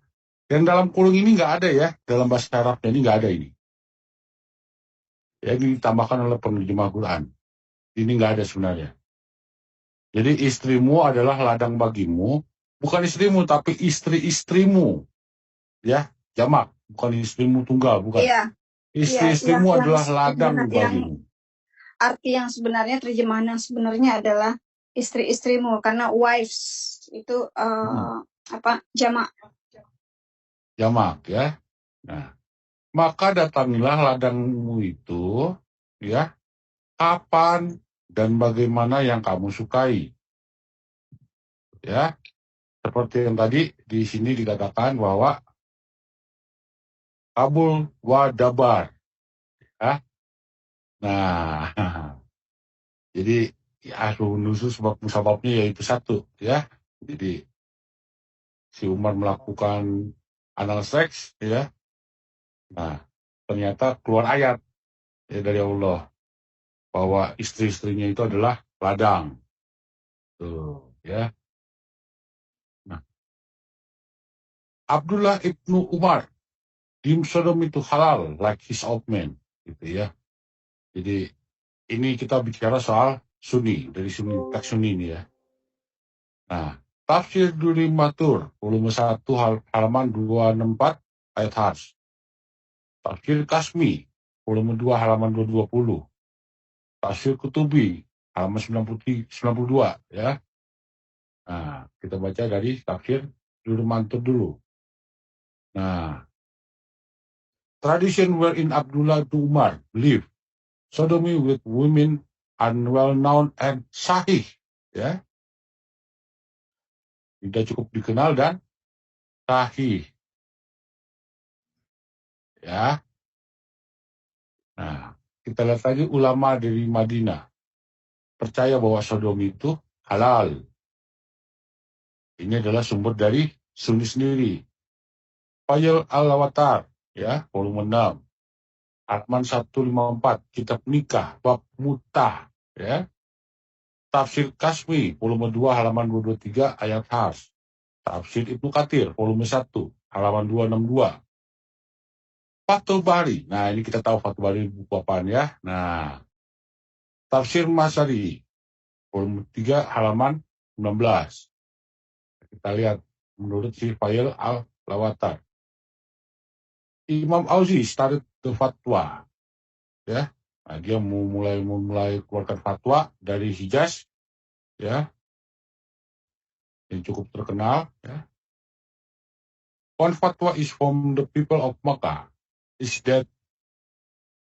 Dan dalam kurung ini nggak ada ya, dalam bahasa Arabnya ini nggak ada ini. Ya, ini ditambahkan oleh penerjemah Quran. Ini nggak ada sebenarnya. Jadi istrimu adalah ladang bagimu, bukan istrimu tapi istri-istrimu, ya, jamak, bukan istrimu tunggal, bukan. Iya. Istri-istrimu adalah ladang bagimu. Arti yang sebenarnya, terjemahan yang sebenarnya adalah istri-istrimu, karena wives itu jamak. Jamak ya. Nah, maka datangilah ladangmu itu, ya, kapan dan bagaimana yang kamu sukai. Ya, seperti yang tadi di sini dikatakan bahwa kabul wa dabar. Ya. Nah, jadi ya nusus sebabnya yaitu satu, ya. Jadi si Umar melakukan anal seks, ya. Nah, ternyata keluar ayat ya, dari Allah bahwa istri-istrinya itu adalah ladang. Tuh, ya. Nah, Abdullah ibnu Umar, dim Sodom itu halal, like his old man, gitu ya. Jadi ini kita bicara soal Sunni, dari Sunni, teks Sunni ini ya. Nah, Tafsir Durri Matur, volume 1 halaman 264 ayat Hars. Tafsir Kasmi, volume 2 halaman 220. Tafsir Kutubi, halaman 92 ya. Nah, kita baca dari tafsir Durri Matur dulu. Nah, tradition wherein Abdullah to Umar believed sodomy with women unwell known and sahih, ya. Tidak cukup dikenal dan sahih, ya. Nah, kita lihat lagi ulama dari Madinah percaya bahwa sodomi itu halal. Ini adalah sumber dari Sunni sendiri. Fayl al-Awatar, ya, volume 6. Halaman 154, kitab nikah, bab mutah, ya. Tafsir Kasmi, volume 2, halaman 223, ayat Hars. Tafsir Ibnu Katsir, volume 1, halaman 262. Fathul Bari, nah ini kita tahu Fathul Bari buku apaan ya. Nah, Tafsir Masari, volume 3, halaman 19. Kita lihat menurut si Fayl al-Lawatar. Imam Auzi started the fatwa, ya. Nah, dia mulai keluarkan fatwa dari Hijaz, ya, yang cukup terkenal, ya. One fatwa is from the people of Makkah, is that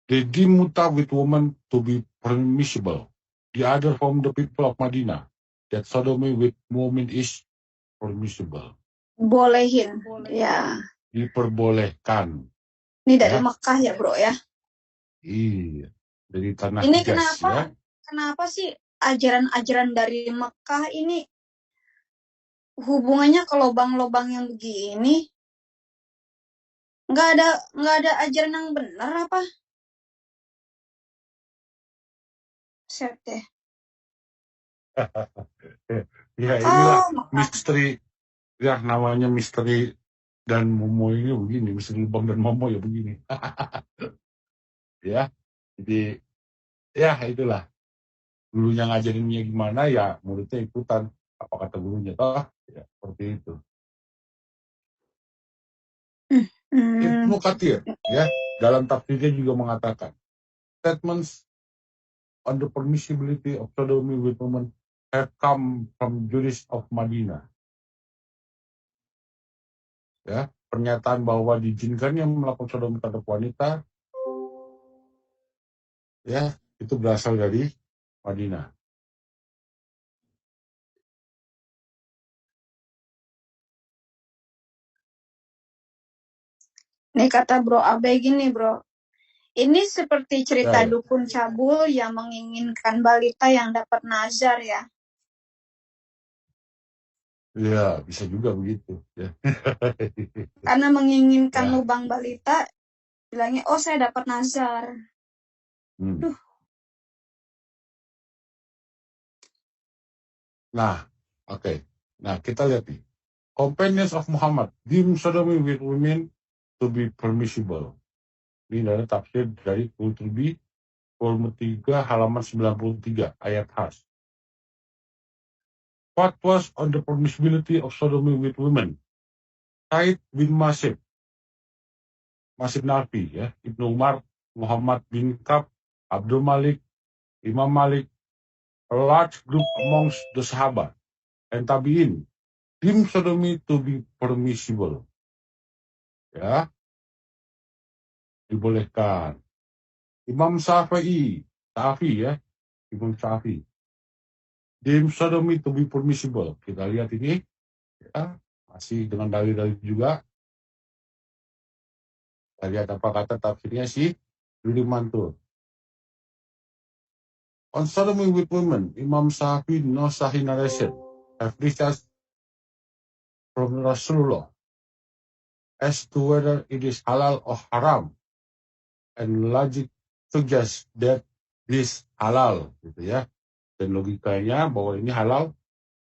they deem muta with women to be permissible. The other from the people of Madinah, that sodomy with women is permissible. Bolehin, ya. Diperbolehkan. Ini dari Ya. Mekah ya bro ya. Iya, dari tanah Ini Hijaz, ya. kenapa sih ajaran-ajaran dari Mekah ini hubungannya ke lobang-lobang yang begini? Nggak ada ajaran yang benar apa? Set deh. Ya inilah Mekah. misteri, ya namanya misteri dan Momo ini begini, misteri lubang dan Momo ya begini. Ya, jadi ya itulah. Gurunya ngajarinnya gimana ya muridnya ikutan apa kata gurunya, toh ya seperti itu. Ibnu Katsir, ya, dalam tafsirnya juga mengatakan statements on the permissibility of sodomy with women have come from jurists of Madinah. Ya, pernyataan bahwa diizinkannya melakukan sodomi terhadap wanita, ya, itu berasal dari Madinah. Nih kata Bro Abe gini bro, ini seperti cerita Ya. dukun cabul yang menginginkan balita yang dapat nazar ya. Ya, bisa juga begitu. Ya. Karena menginginkan Ya. lubang balita, bilangnya, oh saya dapat nazar. Duh. Nah, oke. Nah, kita lihat nih. Companions of Muhammad deem sodomy with women to be permissible. Ini dari tafsir dari Qurtubi, volume 3, halaman 93, ayat Hars. Fatwas on the permissibility of sodomy with women. Said bin Masib Narfi, ya, Ibnu Umar, Muhammad bin Kab, Abdul Malik, Imam Malik, a large group amongst the Sahabat and Tabi'in deem sodomy to be permissible. Ya, dibolehkan. Imam Syafi'i, ya, Imam Syafi'i deem sodomy to be permissible. Kita lihat ini, ya, masih dengan dalil-dalil juga. Kita lihat apa kata tafsirnya si Durri Matur. On sodomy with women, Imam Syafi'i no sahih narration have discussed from Rasulullah as to whether it is halal or haram, and logic suggests that this halal, gitu ya. Dan logikanya bahwa ini halal,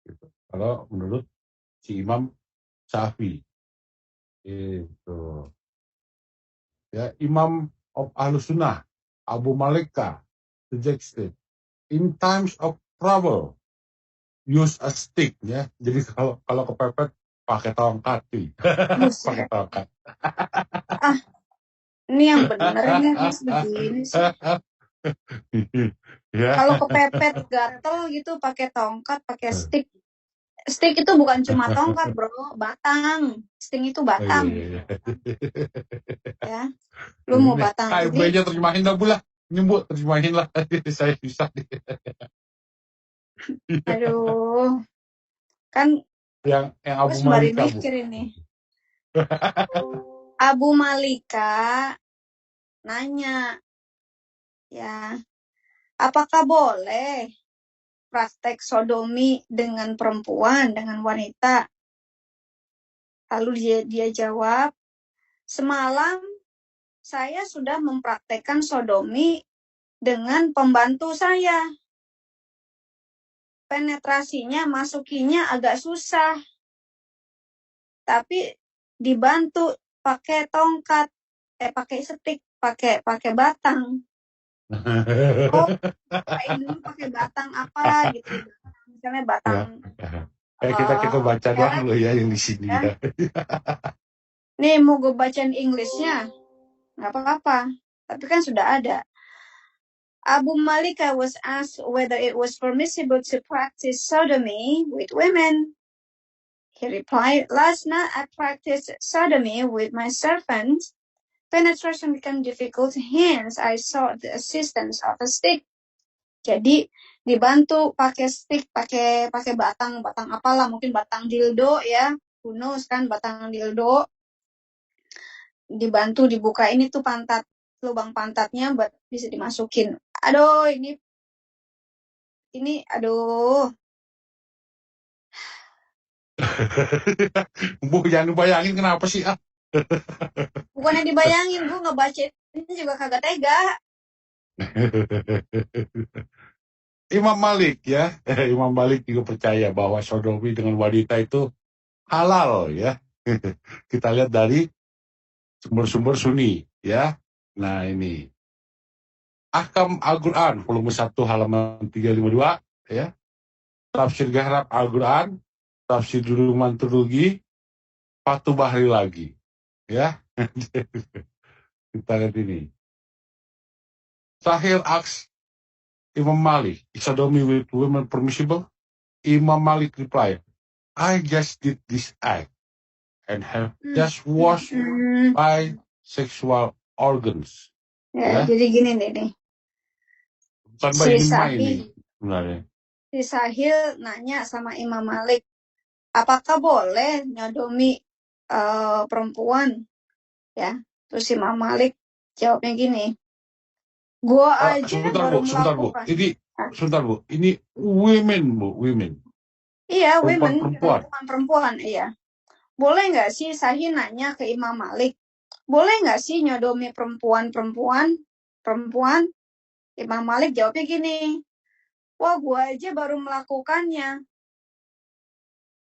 gitu. Kalau menurut si Imam Syafi'i, itu. Ya, Imam of Ahlus Sunnah, Abu Malika, suggested in times of trouble, use a stick ya. Jadi kalau kepepet pakai tongkat sih. Pakai Buset. tongkat. Ah, ini yang bener ini Mas begini sih. Ya. Kalau kepepet gatel gitu pakai tongkat, pakai stick. Stick itu bukan cuma tongkat, bro, batang. Stick itu Oh, iya, batang, iya. ya. Lu mau Ini batang ini, KMB-nya terjemahin dah Bu lah. Ini Bu, terjemahin lah. Saya susah nih. aduh, kan Yang gue Abu sembari Malika Bu. mikir ini. Abu Malika nanya, ya, apakah boleh praktek sodomi dengan perempuan, dengan wanita? Lalu dia jawab, semalam saya sudah mempraktekkan sodomi dengan pembantu saya. Penetrasinya, masukinya agak susah. Tapi dibantu pakai tongkat, pakai stick, pakai batang. Oh, cobain dulu pakai batang apa gitu. Misalnya batang Ya. Kita baca doang pelet loh ya yang gitu, di sini ya. ya. Nih mau gue bacain Inggrisnya, nggak apa-apa. Tapi kan sudah ada. Abu Malika was asked whether it was permissible to practice sodomy with women. He replied, last night I practiced sodomy with my servant. Penetration became difficult, hence I sought the assistance of a stick. Jadi dibantu pakai stick, pakai batang apalah, mungkin batang dildo ya, who knows kan, batang dildo. Dibantu dibuka ini tuh pantat, lubang pantatnya buat bisa dimasukin. Aduh, ini aduh. Bu, jangan bayangin kenapa sih ah. Bukannya dibayangin, gue ngebaca ini juga kagak tega. Imam Malik ya. Imam Malik juga percaya bahwa sodomi dengan wanita itu halal ya. Kita lihat dari sumber-sumber Sunni ya. Nah ini Ahkam Al-Quran volume 1 halaman 352 ya. Tafsir Gharab Al-Quran, Tafsir Duruman Turugi, Fatu Bahri lagi ya. Kita lihat ini. Sahih Aks Imam Malik, sodomy with women permissible? Imam Malik replied, I just did this act and have just washed my sexual organs. Ya, jadi gini nih. Bukan Si by ini Sahih, sebenarnya. si Sahil nanya sama Imam Malik, apakah boleh nyodomi perempuan? Ya, terus Imam Malik jawabnya gini, gua aja Sebentar baru Bu, sebentar Bu. melakukan. Sebentar Bu. Ini women Bu, women. Iya, women, Perempuan. perempuan, iya. Boleh nggak sih Sahih nanya ke Imam Malik, boleh nggak sih nyodomi perempuan? Imam Malik jawabnya gini, wah gua aja baru melakukannya.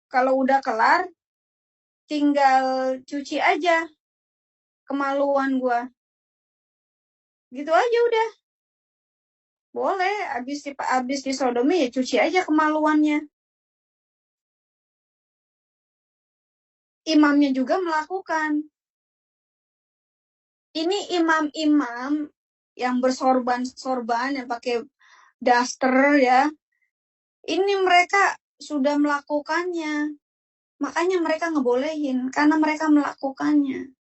Kalau udah kelar, tinggal cuci aja kemaluan gua. Gitu aja udah. Boleh, abis disodomi ya cuci aja kemaluannya. Imamnya juga melakukan. Ini imam-imam yang bersorban-sorban, yang pakai daster ya. Ini mereka sudah melakukannya. Makanya mereka ngebolehin, karena mereka melakukannya.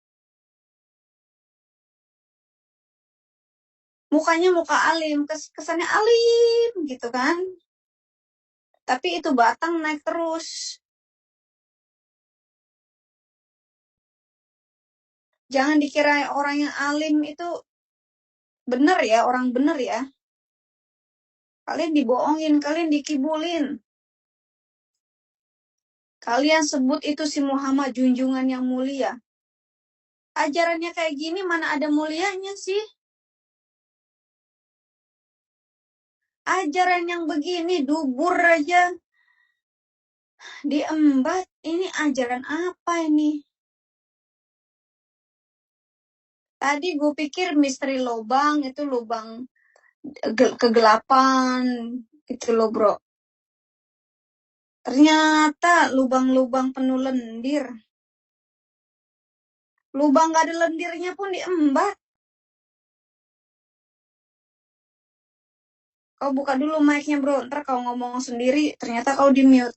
Mukanya muka alim, kesannya alim gitu kan. Tapi itu batang naik terus. Jangan dikira orang yang alim itu bener ya, orang bener ya. Kalian dibohongin, kalian dikibulin. Kalian sebut itu si Muhammad junjungan yang mulia. Ajarannya kayak gini mana ada mulianya sih? Ajaran yang begini dubur aja diembat. Ini ajaran apa ini? Tadi gue pikir misteri lubang itu lubang kegelapan gitu loh bro. Ternyata lubang-lubang penuh lendir. Lubang gak ada lendirnya pun diembat. Kau buka dulu mic-nya bro, ntar kau ngomong sendiri, ternyata kau di-mute.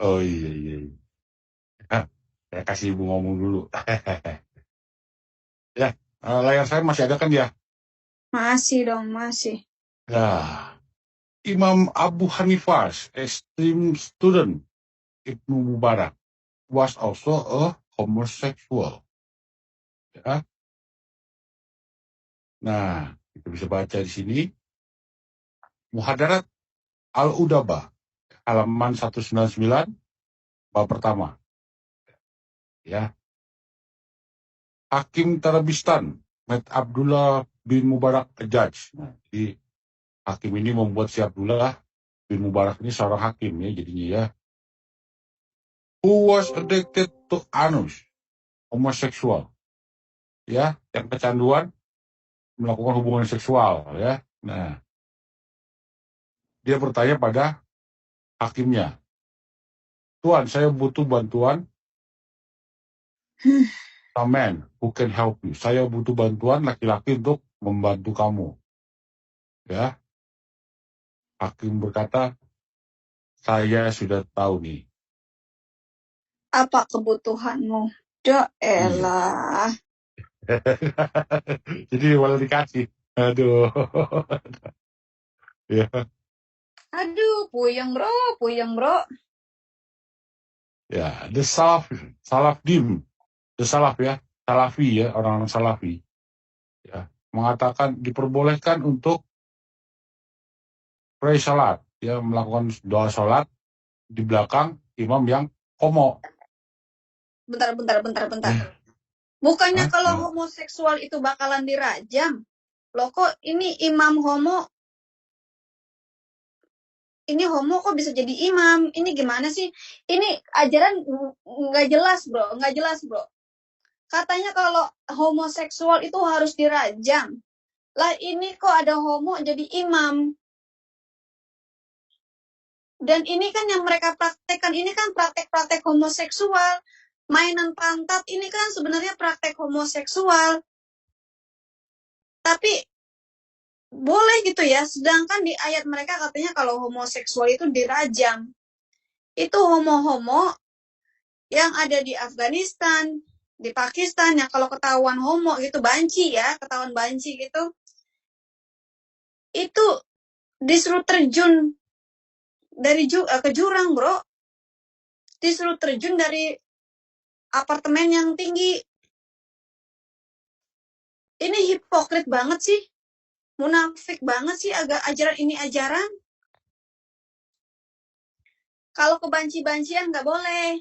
Oh iya. Saya kasih ibu ngomong dulu. Ya, layar saya masih ada kan ya? Masih dong, masih. Ya, Imam Abu Hanifah's esteemed student, Ibnu Mubarak, was also a homosexual. Ya. Nah, kita bisa baca di sini. Muhadarat Al-Udaba, halaman 199, bab pertama. Ya. Hakim Tarabistan, Met Abdullah bin Mubarak judge. Nah, jadi hakim ini membuat si Abdullah bin Mubarak ini seorang hakim ya jadinya ya. Who was addicted to anus, homoseksual. Ya, yang kecanduan melakukan hubungan seksual ya. Nah, dia bertanya pada hakimnya, "Tuan, saya butuh bantuan a man who can help you. Saya butuh bantuan laki-laki untuk membantu kamu." Ya, hakim berkata, "Saya sudah tahu nih." Apa kebutuhanmu? Iya. Elah. Jadi malah dikasih. Aduh. Ya. Aduh, puyeng bro. Ya, the Salafi ya, orang-orang Salafi. Ya, mengatakan diperbolehkan untuk pray salat, ya, melakukan doa salat di belakang imam yang homo. Bentar. Bukannya Hah? kalau homoseksual itu bakalan dirajam? Loh kok ini imam homo? Ini homo kok bisa jadi imam? Ini gimana sih? Ini ajaran nggak jelas bro. Katanya kalau homoseksual itu harus dirajam. Lah ini kok ada homo jadi imam? Dan ini kan yang mereka praktekkan, ini kan praktek-praktek homoseksual. Mainan pantat ini kan sebenarnya praktek homoseksual. Tapi boleh gitu ya, sedangkan di ayat mereka katanya kalau homoseksual itu dirajam. Itu homo-homo yang ada di Afghanistan, di Pakistan, yang kalau ketahuan homo gitu, banci ya, ketahuan banci gitu, itu disuruh terjun dari ke jurang bro, disuruh terjun dari apartemen yang tinggi. Ini hipokrit banget sih, munafik banget sih agak ajaran ini ajaran. Kalau kebanci-bancian nggak boleh.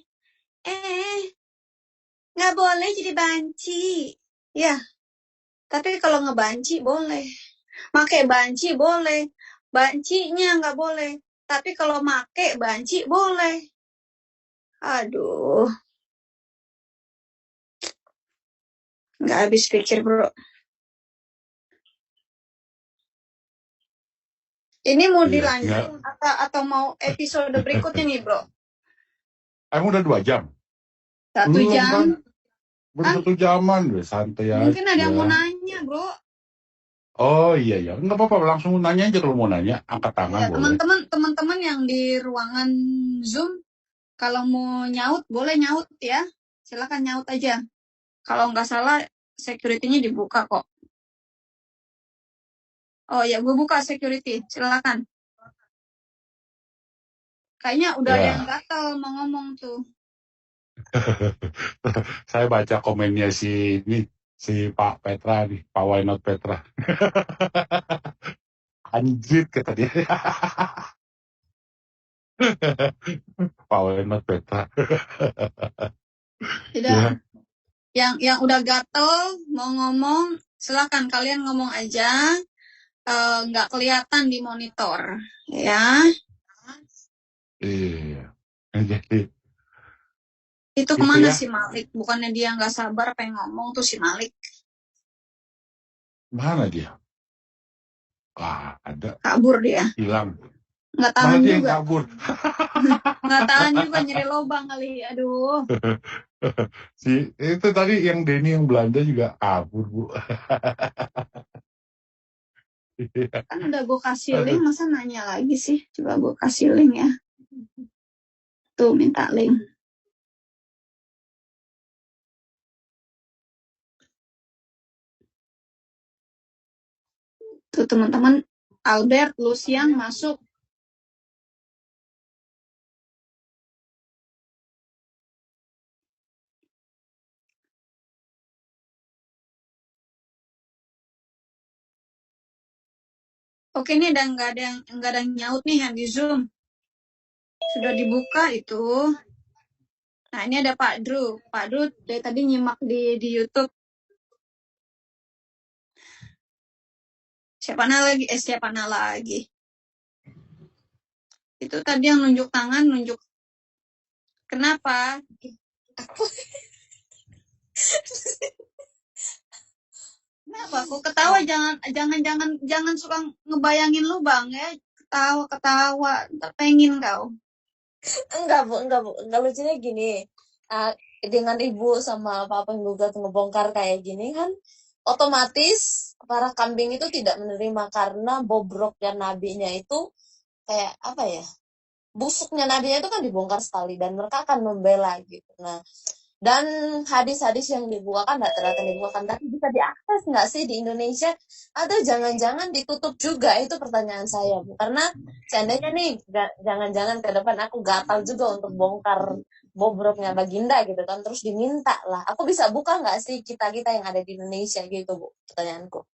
Nggak boleh jadi banci. Ya, tapi kalau ngebanci boleh. Make banci boleh. Bancinya nggak boleh. Tapi kalau make banci boleh. Aduh. Nggak habis pikir bro. Ini mau dilanjut atau mau episode berikutnya nih bro? Emang udah 2 jam? 1 jam. Kan? Baru 1 jaman, santai aja. Mungkin ada yang mau nanya bro. Oh iya, nggak apa-apa, langsung nanya aja kalau mau nanya, angkat tangan ya, boleh. Teman-teman yang di ruangan Zoom, kalau mau nyaut boleh nyaut ya, silakan nyaut aja. Kalau nggak salah security-nya dibuka kok. Oh ya, gue buka security, silakan. Kayaknya udah ada yang gatel mau ngomong tuh. Saya baca komennya si Pak Petra nih, Pak Why Not Petra. Anjir kata dia. Pak Why Not Petra. Tidak. Ya. Yang udah gatel mau ngomong, silakan kalian ngomong aja. Nggak kelihatan di monitor, ya. Iya. Jadi itu kemana ya? Si Malik? Bukannya dia nggak sabar pengen ngomong tuh si Malik? Mana dia? Ada. Kabur dia. Hilang. Nggak tahan Malah dia yang juga. kabur. Nggak tahan juga, nyeri lubang kali. Aduh. Itu tadi yang Denny yang Belanda juga kabur, Bu. Kan udah gue kasih link, masa nanya lagi sih? Coba gue kasih link ya. Tuh, minta link. Tuh teman-teman, Albert Lucian masuk. Oke, nih dan nggak ada yang nyaut nih yang di Zoom. Sudah dibuka itu. Nah, ini ada Pak Drew. Pak Drew dari tadi nyimak di YouTube. Siapa lagi? Itu tadi yang nunjuk tangan, nunjuk. Kenapa? Kenapa? Aku ketawa, jangan suka ngebayangin lu Bang ya. Ketawa, ntar pengen kau. Enggak Bu, lucunya gini. Dengan ibu sama papa yang gugat ngebongkar kayak gini kan, otomatis para kambing itu tidak menerima karena bobroknya nabinya itu kayak apa ya, busuknya nabinya itu kan dibongkar sekali dan mereka akan membela gitu. Nah, dan hadis-hadis yang dibukakan data-data yang dibukakan tapi bisa diakses nggak sih di Indonesia atau jangan-jangan ditutup juga, itu pertanyaan saya Bu. Karena seandainya nih jangan-jangan ke depan aku gatal juga untuk bongkar bobroknya Baginda gitu kan, terus diminta lah, aku bisa buka nggak sih kita yang ada di Indonesia gitu Bu, pertanyaanku.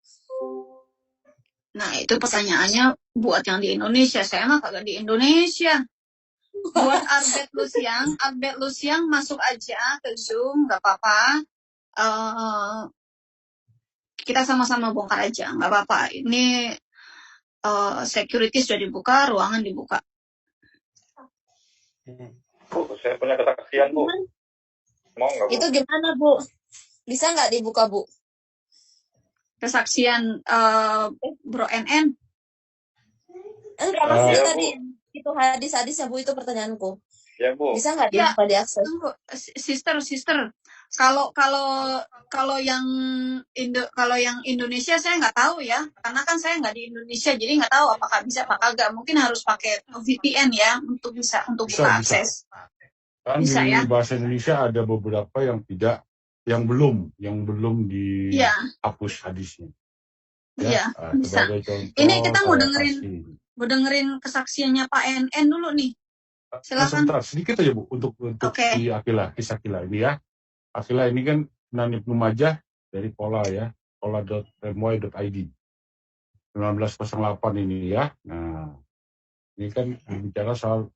Nah, itu pertanyaannya buat yang di Indonesia. Saya mah kagak di Indonesia. Buat Albert Luciang masuk aja ke Zoom, nggak apa-apa. Kita sama-sama bongkar aja, nggak apa-apa. Ini security sudah dibuka, ruangan dibuka. Bu, saya punya kesaksian Bu. Mau nggak Bu? Itu gimana Bu? Bisa nggak dibuka Bu? Kesaksian Bro NN? Enggak, maksudnya Ya, tadi Bu. itu hadis-hadisnya Bu, itu pertanyaanku. Ya Bu. Bisa nggak Ya, dibuka diakses? tunggu, sister. Kalau yang Indonesia saya nggak tahu ya, karena kan saya nggak di Indonesia, jadi nggak tahu apakah bisa apa kagak. Mungkin harus pakai VPN ya untuk buka akses. Kan Bisa di ya. bahasa Indonesia ada beberapa yang belum dihapus hadisnya. Iya, bisa. Contoh, Ini kita mau dengerin kesaksiannya Pak NN dulu nih. Silakan. Sebentar, sedikit aja Bu untuk si Akila, kisah Akila ini ya. Akila ini kan Nanib Numajah dari Pola ya, pola.my.id 1908 ini ya. Nah, ini kan bicara soal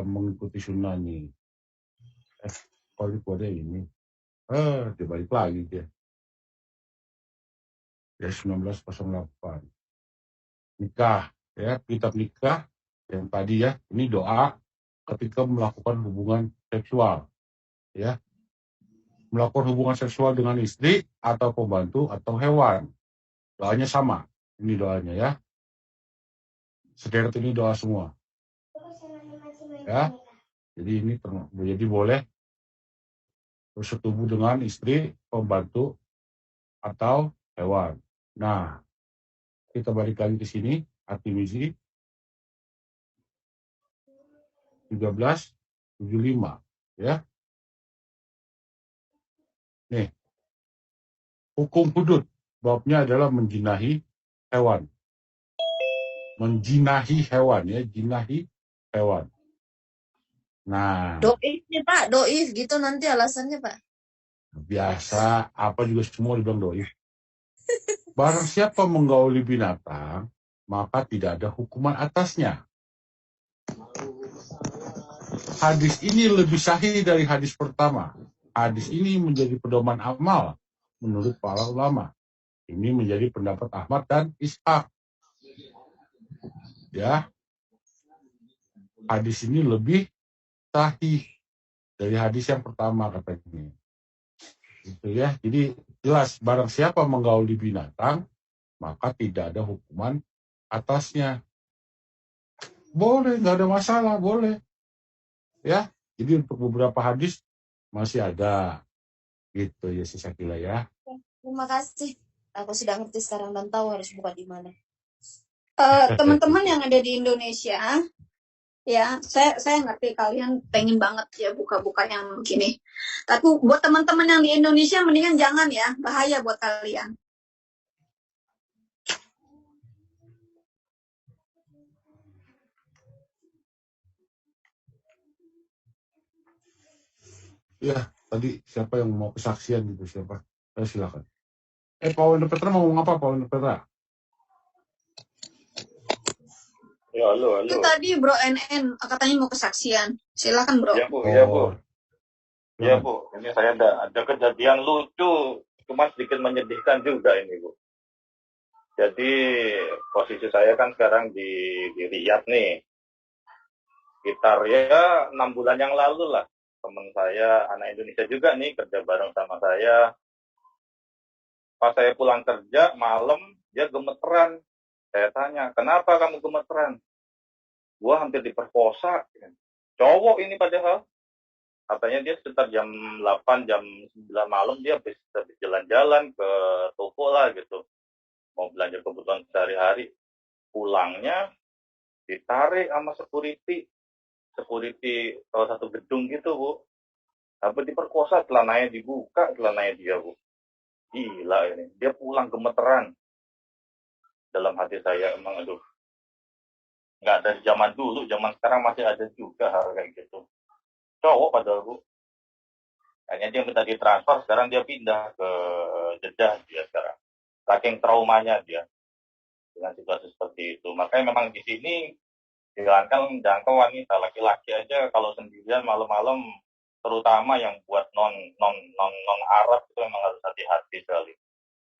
mengikuti sunnah nih. Kalau kode ini, dia balik lagi dia. Ya 1908. Nikah, ya kitab nikah yang tadi ya, ini doa ketika melakukan hubungan seksual, ya. Melakukan hubungan seksual dengan istri atau pembantu atau hewan. Doanya sama. Ini doanya ya. Sederet ini doa semua. Ya. Jadi ini jadi boleh bersetubuh dengan istri, pembantu atau hewan. Nah, kita balik lagi ke sini, At-Tirmizi 1375 ya. Nih. Hukum hudud babnya adalah menjinahi hewan. Menjinahi hewan ya, jinahi hewan. Nah, Doif nih Pak, doif gitu nanti alasannya Pak. Biasa, apa juga semua dibilang doif. Barang siapa menggauli binatang, maka tidak ada hukuman atasnya. Hadis ini lebih sahih dari hadis pertama. Hadis ini menjadi pedoman amal menurut para ulama. Ini menjadi pendapat Ahmad dan Ishaq. Ya, hadis ini lebih sahih dari hadis yang pertama katanya. Gitu ya. Jadi jelas barang siapa menggauli binatang maka tidak ada hukuman atasnya. Boleh, nggak ada masalah, boleh. Ya, jadi untuk beberapa hadis masih ada. Gitu ya, si Sakila ya. Terima kasih. Aku sudah ngerti sekarang dan tahu harus buka di mana. Teman-teman yang ada di Indonesia, ya, saya ngerti kalian pengen banget ya buka-buka yang begini. Tapi buat teman-teman yang di Indonesia mendingan jangan ya, bahaya buat kalian. Ya, tadi siapa yang mau kesaksian gitu, siapa? Silakan. Pak Wenda Petra mau ngomong apa, Pak Wenda Petra? Ya, halo. Itu tadi Bro NN katanya mau kesaksian. Silakan Bro. Ya, Bu. Ya, Bu. Ya, Silakan. Bu. Ini saya ada kejadian lucu, cuma sedikit menyedihkan juga ini, Bu. Jadi, posisi saya kan sekarang di Riyadh nih. Sekitar ya 6 bulan yang lalu lah. Teman saya, anak Indonesia juga nih, kerja bareng sama saya. Pas saya pulang kerja, malam, dia gemeteran. Saya tanya, kenapa kamu gemeteran? Gua hampir diperkosa. Cowok ini padahal. Katanya dia sekitar jam 8, jam 9 malam dia habis jalan-jalan ke toko lah gitu. Mau belanja kebutuhan sehari-hari. Pulangnya ditarik sama security salah satu gedung gitu, Bu. Sampai diperkosa, celananya dibuka, celananya dia, Bu. Gila ini. Dia pulang gemeteran. Dalam hati saya emang aduh. Nggak dari zaman dulu, zaman sekarang masih ada juga hal kayak gitu. Cowok padahal, Bu. Kayaknya dia minta ditransfer, sekarang dia pindah ke Jeddah dia sekarang. Saking traumanya dia dengan situasi seperti itu. Makanya memang di sini jangan wanita, laki-laki aja kalau sendirian malam-malam, terutama yang buat non Arab itu memang harus hati-hati sekali.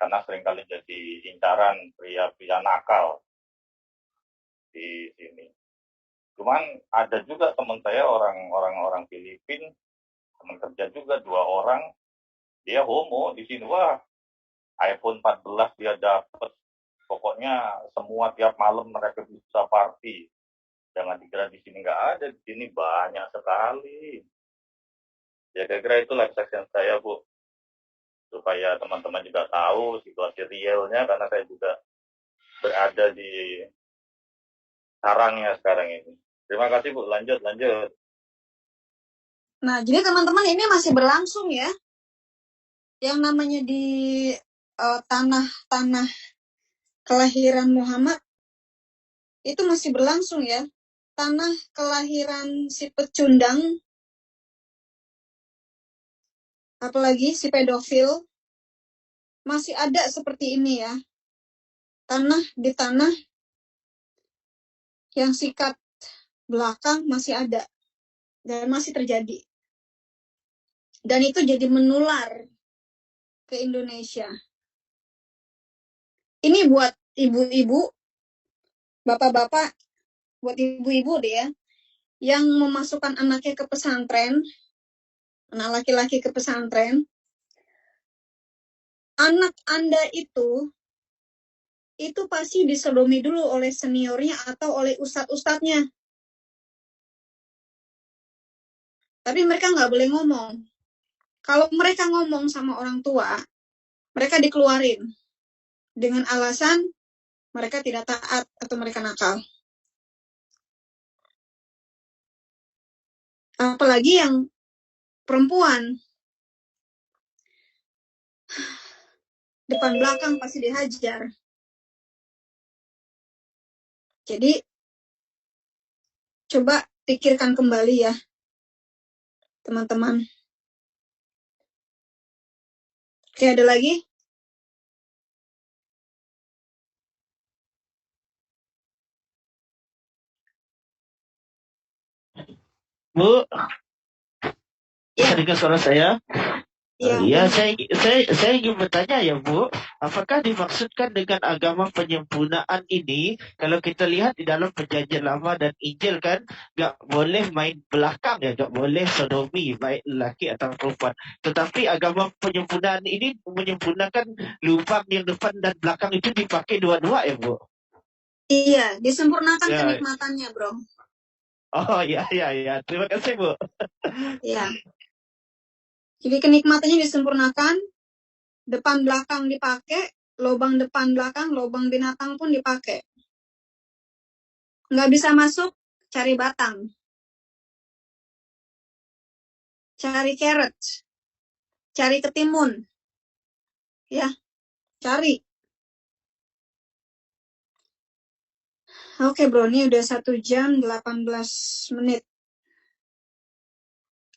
Karena seringkali jadi incaran pria-pria nakal di sini. Cuman ada juga teman saya orang Filipina, teman kerja juga 2 orang, dia homo di sini. Wah, iPhone 14 dia dapat. Pokoknya semua tiap malam mereka bisa party. Jangan dikira di sini nggak ada, di sini banyak sekali. Ya kira-kira itulah kesaksian saya, Bu. Supaya teman-teman juga tahu situasi realnya, karena saya juga berada di sarangnya sekarang ini. Terima kasih, Bu. Lanjut. Nah, jadi teman-teman ini masih berlangsung ya. Yang namanya di tanah kelahiran Muhammad itu masih berlangsung ya. Tanah kelahiran si pecundang, apalagi si pedofil, masih ada seperti ini ya. Di tanah yang sikat belakang masih ada dan masih terjadi. Dan itu jadi menular ke Indonesia. Ini buat ibu-ibu, bapak-bapak, buat ibu-ibu deh ya, yang memasukkan anaknya ke pesantren, anak laki-laki ke pesantren, anak Anda itu pasti disodomi dulu oleh seniornya atau oleh ustadz-ustadznya. Tapi mereka nggak boleh ngomong. Kalau mereka ngomong sama orang tua, mereka dikeluarin dengan alasan mereka tidak taat atau mereka nakal. Apalagi yang perempuan, depan belakang pasti dihajar. Jadi coba pikirkan kembali ya, teman-teman. Oke, ada lagi? Bu, Ya. dengar suara saya? Ya, saya ingin bertanya ya, Bu, apakah dimaksudkan dengan agama penyempurnaan ini, kalau kita lihat di dalam perjanjian lama dan Injil kan, nggak boleh main belakang ya, nggak boleh sodomi, baik lelaki atau perempuan. Tetapi agama penyempurnaan ini menyempurnakan lubang yang depan dan belakang itu dipakai dua-dua ya, Bu? Iya, disempurnakan Ya. kenikmatannya, bro. Oh iya. Terima kasih Bu. Iya. Jadi kenikmatannya disempurnakan, depan belakang dipakai, lubang depan belakang, lubang binatang pun dipakai. Nggak bisa masuk, cari batang. Cari carrot. Cari ketimun. Ya, cari. Oke bro, ini udah 1 jam 18 menit.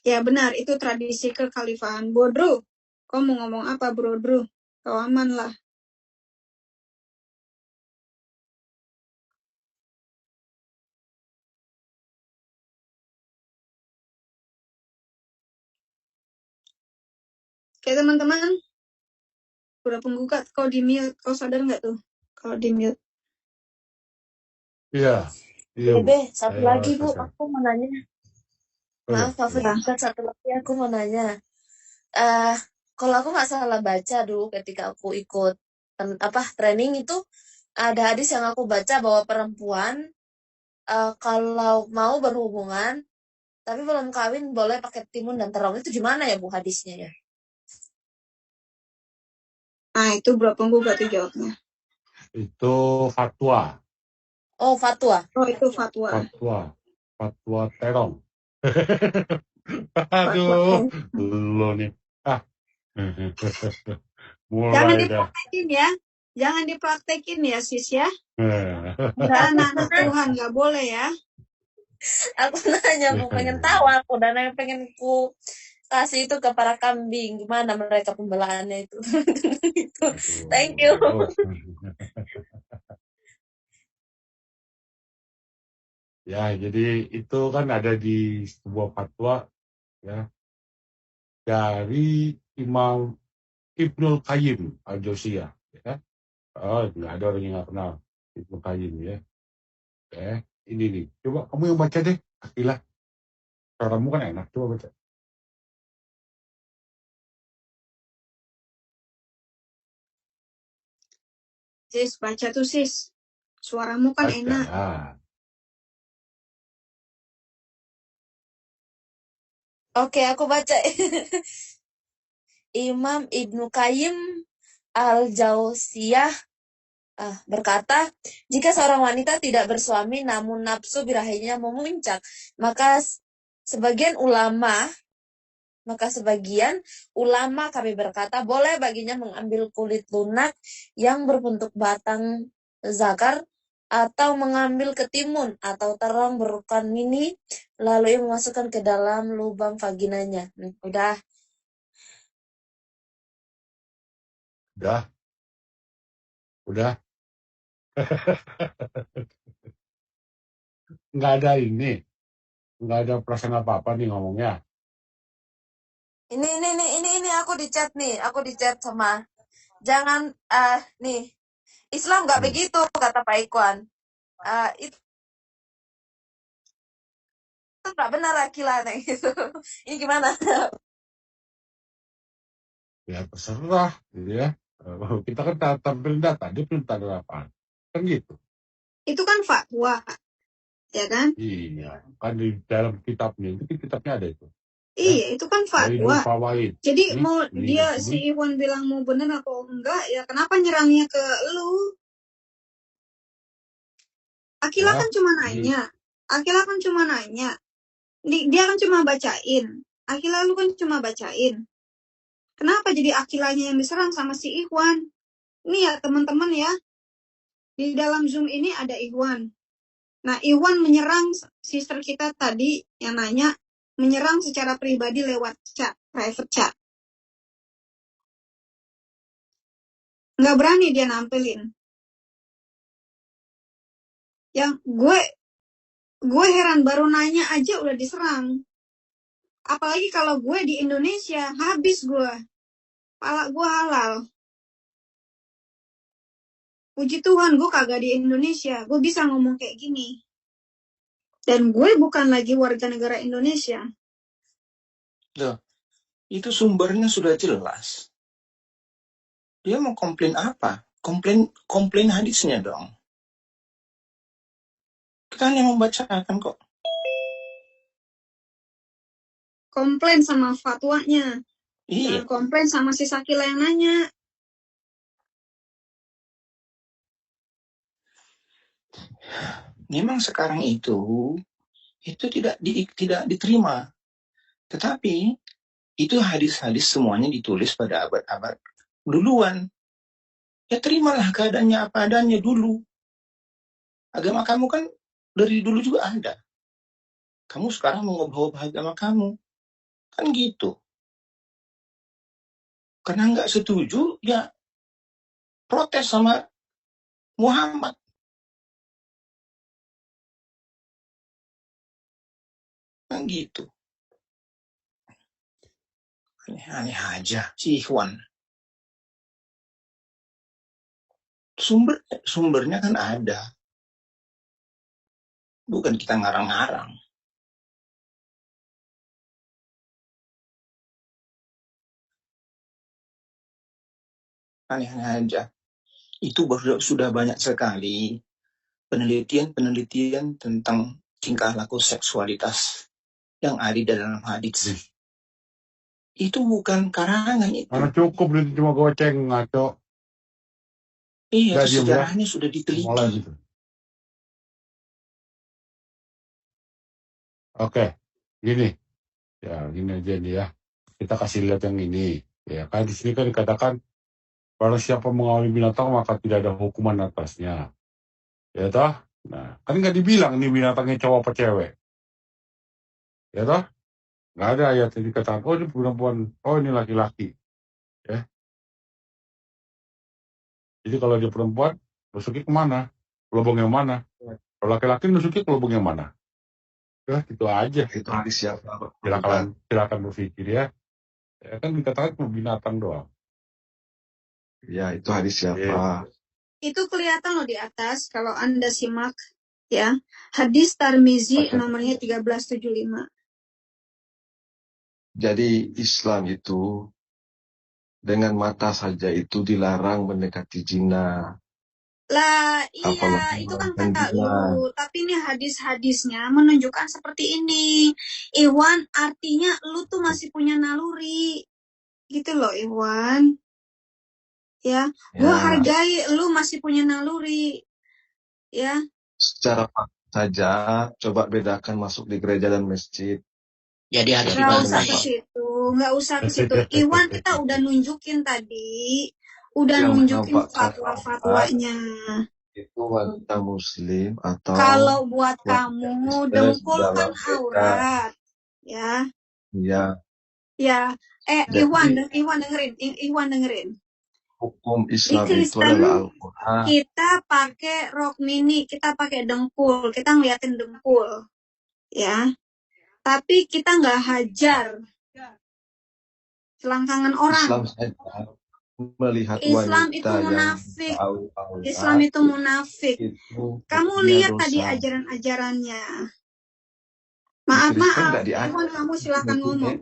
Ya benar, itu tradisi kekhalifahan. Bro, kau mau ngomong apa bro? Kau aman lah. Oke teman-teman, udah penggugat, kau di mute, kau sadar nggak tuh kalau di mute? Iya, Bebe, satu Saya lagi Bu, sadar. aku mau nanya. Oh ya, Maaf, Pak, satu lagi aku mau nanya. Kalau aku nggak salah baca dulu ketika aku ikut training itu, ada hadis yang aku baca bahwa perempuan kalau mau berhubungan tapi belum kawin boleh pakai timun dan terong. Itu gimana ya Bu hadisnya ya? Nah itu bro penggugat tuh jawabnya. itu fatwa. Oh, fatwa. Oh itu fatwa. Fatwa terong. Fatwa. Aduh, lo nih. Jangan Mulai dah. dipraktekin ya. Jangan dipraktekin ya sis ya. Kita anak-anak Tuhan nggak boleh ya. Aku nanya, Bu, pengen tahu aku dan yang pengen ku kasih itu ke para kambing, gimana mereka pembelaannya itu. Thank you. Ya, jadi itu kan ada di sebuah fatwa ya dari Imam Ibnul Qayyim al-Jauziyah ya. Oh, nggak ada orang yang nggak kenal Ibnul Qayyim ya. Ini nih, coba kamu yang baca deh, Akilah. Suaramu kan enak, coba baca. Sis baca tuh sis. Suaramu kan Baca enak. lah. Oke, aku baca. Imam Ibnu Qayyim al-Jauziyah berkata, jika seorang wanita tidak bersuami namun nafsu birahinya memuncak, maka sebagian ulama kami berkata boleh baginya mengambil kulit lunak yang berbentuk batang zakar atau mengambil ketimun atau terong berukuran mini lalu ia memasukkan ke dalam lubang vaginanya. Udah. Nggak ada ini, nggak ada perasaan apa-apa nih ngomongnya. Ini aku di chat sama jangan nih Islam nggak begitu kata Pak Ikwan. Itu nggak benar laki-laki gitu. Ini gimana? Ya terserah, gitu ya. Kita kan tampil data, dia belum tanda apa, kan gitu. Itu kan fatwa, ya kan? Iya, kan di dalam kitabnya itu ada itu. Iya, itu kan fatwa. Jadi mau dia si Iwan bilang mau bener atau enggak, ya kenapa nyerangnya ke lu? Akila kan cuma nanya. Dia kan cuma bacain. Akila lu kan cuma bacain. Kenapa jadi Akilanya yang diserang sama si Iwan? Ini ya teman-teman ya. Di dalam Zoom ini ada Iwan. Nah, Iwan menyerang sister kita tadi yang nanya, menyerang secara pribadi lewat chat, private chat. Nggak berani dia nampilin. Yang gue heran, baru nanya aja udah diserang. Apalagi kalau gue di Indonesia, habis gue. Pala gue halal. Puji Tuhan gue kagak di Indonesia. Gue bisa ngomong kayak gini. Dan gue bukan lagi warga negara Indonesia. Loh, itu sumbernya sudah jelas. Dia mau komplain apa? Komplain hadisnya dong. Kan yang membacakan kok. Komplain sama fatwanya. Iya. Jangan komplain sama si Sakila yang nanya. Memang sekarang itu tidak diterima. Tetapi itu hadis-hadis semuanya ditulis pada abad-abad duluan. Ya terimalah keadaannya apa adanya dulu. Agama kamu kan dari dulu juga ada. Kamu sekarang mau ngubah agama kamu. Kan gitu. Karena nggak setuju, ya protes sama Muhammad. Kan gitu. Aneh-aneh aja si Ikhwan. Sumbernya kan ada. Bukan kita ngarang-ngarang. Aneh-aneh aja. Itu sudah banyak sekali penelitian tentang tingkah laku seksualitas yang ada di dalam hadis. Itu bukan karangan itu. Mana cukup itu cuma goceng ngaco. Iya, sejarahnya sudah diteliti. Gitu. Oke, gini. Ya, gini aja nih ya. Kita kasih lihat yang ini. Ya, kan di sini kan dikatakan kalau siapa mengawali binatang maka tidak ada hukuman atasnya. Ya toh? Nah, kan nggak dibilang nih binatangnya cowok apa cewek. Ya toh? Nggak ada ayat yang dikatakan, oh ini perempuan, oh ini laki-laki. Ya. Jadi kalau dia perempuan, nusuknya kemana? Lubang yang mana? Kalau laki-laki nusuknya ke lubang yang mana? Ya, gitu aja. Itu hadis siapa? Silakan berpikir ya. Ya kan dikatakan cuma binatang doang. Ya, itu hadis siapa? Itu kelihatan loh di atas kalau Anda simak ya. Hadis Tirmizi nomornya 1375. Jadi Islam itu dengan mata saja itu dilarang mendekati zina. Lah iya, itu kan kata lu. Tapi ini hadis-hadisnya menunjukkan seperti ini. Iwan, artinya lu tuh masih punya naluri. Gitu loh Iwan. Ya, gua hargai lu masih punya naluri. Ya. Secara saja, coba bedakan masuk di gereja dan masjid. Jadi harus nggak usah ke situ. Iwan kita udah nunjukin tadi, nunjukin fatwa-fatwanya. Itu wanita muslim atau kalau buat kamu dengkul kan aurat, ya. Iya. Ya, Iwan dengerin. Hukum Islam itu adalah Al-Quran. Kita pakai rok mini, kita pakai dengkul, kita ngeliatin dengkul, ya. Tapi kita nggak hajar selangkangan orang. Islam saja melihat Islam itu munafik. Islam itu munafik. Kamu lihat tadi ajaran-ajarannya. Maaf. Iwan, kamu silakan ngomong.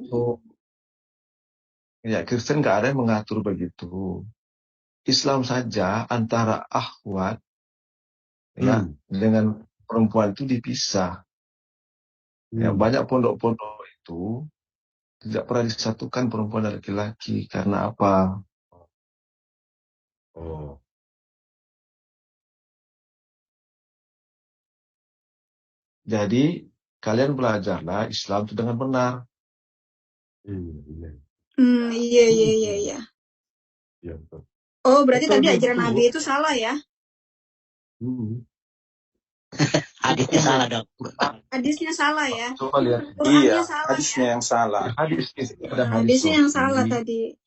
Ya, Kristen nggak ada yang mengatur begitu. Islam saja antara akhwat ya dengan perempuan itu dipisah. Ya, banyak pondok-pondok itu tidak pernah disatukan perempuan dan laki-laki. Karena apa? Jadi kalian belajarlah Islam itu dengan benar. Iya. Oh, berarti tadi ajaran Nabi itu salah ya? Hadisnya salah dong. Hadisnya salah ya? Coba lihat. Iya, hadisnya yang salah. Hadisnya yang salah tadi.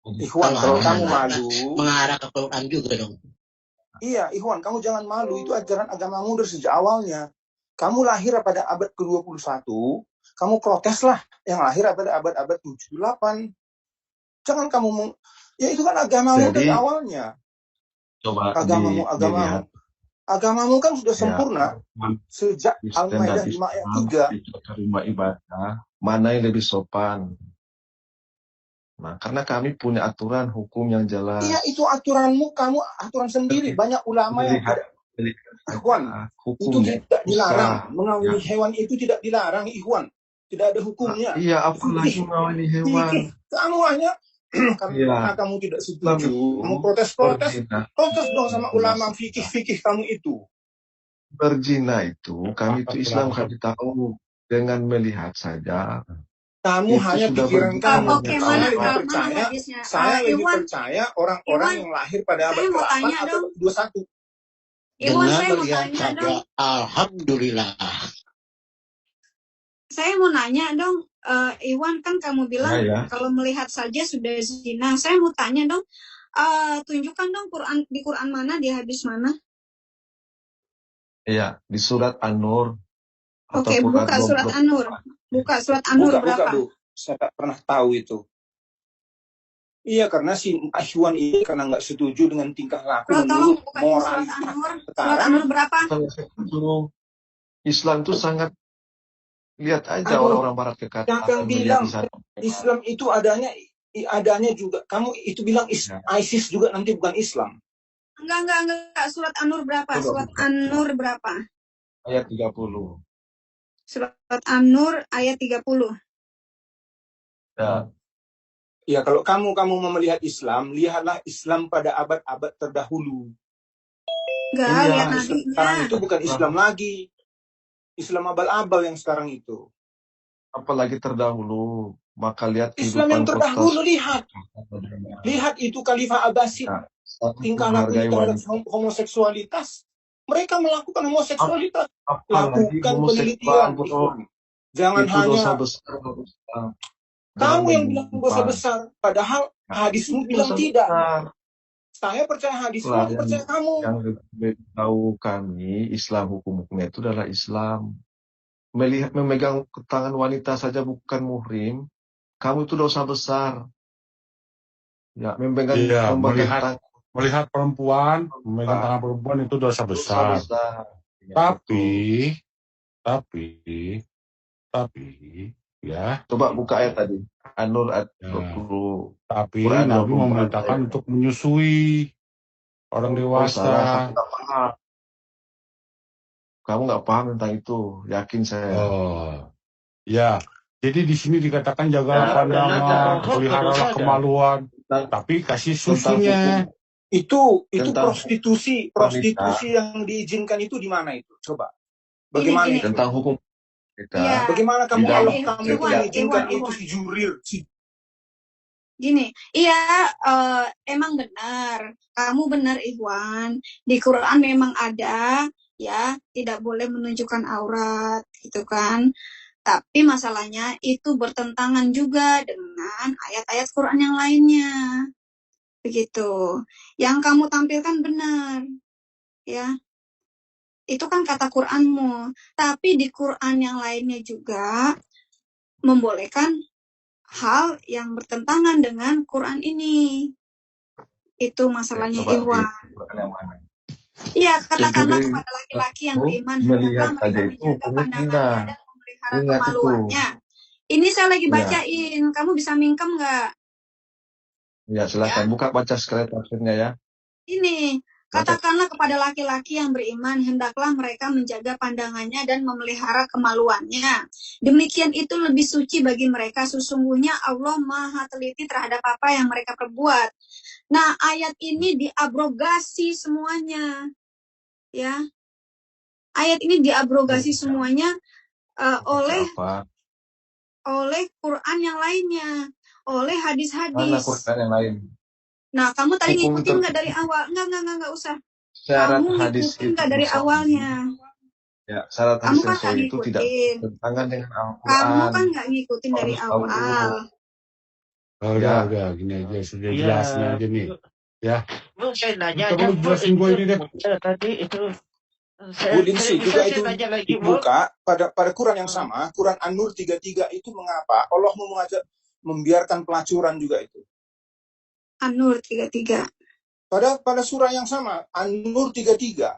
Ikhwan, kalau kamu malu, mengarah ke Quran juga dong. Iya, Ikhwan, kamu jangan malu. Itu ajaran agamamu dari sejak awalnya. Kamu lahir pada abad ke-21, kamu proteslah yang lahir pada abad-abad 78. Jangan kamu ya itu kan agamamu dari awalnya. Coba agamamu kan sudah sempurna sejak Al-Maidah 5 ayat 3. Rumah ibadah mana yang lebih sopan? Nah, karena kami punya aturan hukum yang jelas. Iya, itu aturanmu, kamu aturan sendiri. Banyak ulama yang Ikhwan, itu hukumnya tidak dilarang. susah. Mengawini Ya. hewan itu tidak dilarang, Ikhwan. Tidak ada hukumnya. Iya, apalagi mengawini hewan. Fikih. Kamu hanya karena Iya. kamu tidak Islam setuju, itu kamu protes-protes, berzina. protes dong sama ulama fikih kamu itu. Berzina itu, kami itu Islam kami tahu dengan melihat saja. Kamu Itu hanya sudah pikiran berzina. kamu. Oke, Saya mana lebih mana percaya, hadisnya? saya lebih Iwan, percaya orang-orang Iwan, yang lahir pada abad saya mau ke-8 tanya atau dong. 21. Iwan, Dengan saya mau melihat tanya saja, dong. alhamdulillah. Saya mau nanya dong, Iwan, kan kamu bilang Ya. kalau melihat saja sudah zina. Saya mau tanya dong, tunjukkan dong di Quran mana, di hadis mana? Iya, di surat An-Nur. Oke, buka surat An-Nur. Buka surat An-Nur berapa? Bu. Saya tak pernah tahu itu. Iya, karena si Ikhwan ini karena nggak setuju dengan tingkah laku Tolong menurut bukain surat moralitas. An-Nur. Surat Sekarang An-Nur berapa? Islam itu sangat, lihat aja Aduh, orang-orang barat ke kanan. yang bilang Islam itu adanya juga. Kamu itu bilang ISIS juga nanti bukan Islam. Enggak. Surat An-Nur berapa? Surat An-Nur berapa? Ayat 30. Surat An-Nur ayat 30. Ya. Ya, kalau kamu mau melihat Islam, lihatlah Islam pada abad-abad terdahulu. Enggak, Iya, lihat Sekarang nabinya. itu bukan Islam lagi. Islam abal-abal yang sekarang itu. Apalagi terdahulu, maka lihat Islam yang kehidupan terdahulu, kota. lihat itu Khalifah Abbasid, tingkah lakunya terhadap homoseksualitas. Mereka melakukan homoseksualitas. Lakukan penelitian. Jangan itu hanya dosa besar. kamu yang bilang dosa besar, padahal hadismu bilang tidak. Saya percaya hadismu, aku percaya kamu. Yang lebih tahu kami, Islam hukum-hukumnya itu adalah Islam. Memegang tangan wanita saja bukan muhrim, kamu itu dosa besar. Ya, melihat perempuan, memegang tangan perempuan itu dosa besar. Ya, tapi, ya. Coba buka ayat tadi. An-Nur ayat 20. Tapi Nabi memerintahkan untuk menyusui orang dewasa. Kamu nggak paham tentang itu, yakin saya. Ya. Jadi di sini dikatakan jagalah pandangan, peliharalah kemaluan, tapi kasih susunya. Itu prostitusi yang diizinkan itu di mana itu? Coba. Bagaimana ini. Tentang hukum kita. Ya. Bagaimana kamu mengizinkan itu si jurir? Gini, iya emang benar. Kamu benar, Ikhwan. Di Quran memang ada, ya, tidak boleh menunjukkan aurat, gitu kan. Tapi masalahnya itu bertentangan juga dengan ayat-ayat Quran yang lainnya. Begitu. Yang kamu tampilkan benar. Ya. Itu kan kata Quranmu. Tapi di Quran yang lainnya juga membolehkan hal yang bertentangan dengan Quran ini. Itu masalahnya, Ikhwan. Iya, katakanlah kepada laki-laki yang beriman, hendaklah mereka menjaga pandangannya dan memelihara kemaluannya. Ini saya lagi bacain, kamu bisa mingkem nggak? Ya, silakan buka baca sekali tafsirnya ya. Ini, katakanlah kepada laki-laki yang beriman, hendaklah mereka menjaga pandangannya dan memelihara kemaluannya. Demikian itu lebih suci bagi mereka. Sesungguhnya Allah Maha teliti terhadap apa yang mereka perbuat. Nah, ayat ini diabrogasi semuanya. Ya. Ayat ini diabrogasi semuanya oleh Quran yang lainnya, oleh hadis-hadis. Mana Quran yang lain? Nah, kamu tadi ngikutin nggak dari awal? Enggak usah. Syarat kamu hadis ngikutin nggak dari awalnya? Ya, syarat hadis itu tidak bertentangan dengan Al-Quran. Kamu kan nggak ngikutin dari awal. Udah, gini aja, sudah jelasnya aja nih. Ya. Saya nanya aja. Kamu jelasin gue ini deh. Tadi itu. Saya juga itu dibuka pada Quran yang sama, Quran An-Nur 33 itu mengapa Allah membiarkan pelacuran juga itu. An-Nur 33. Pada surah yang sama, An-Nur 33.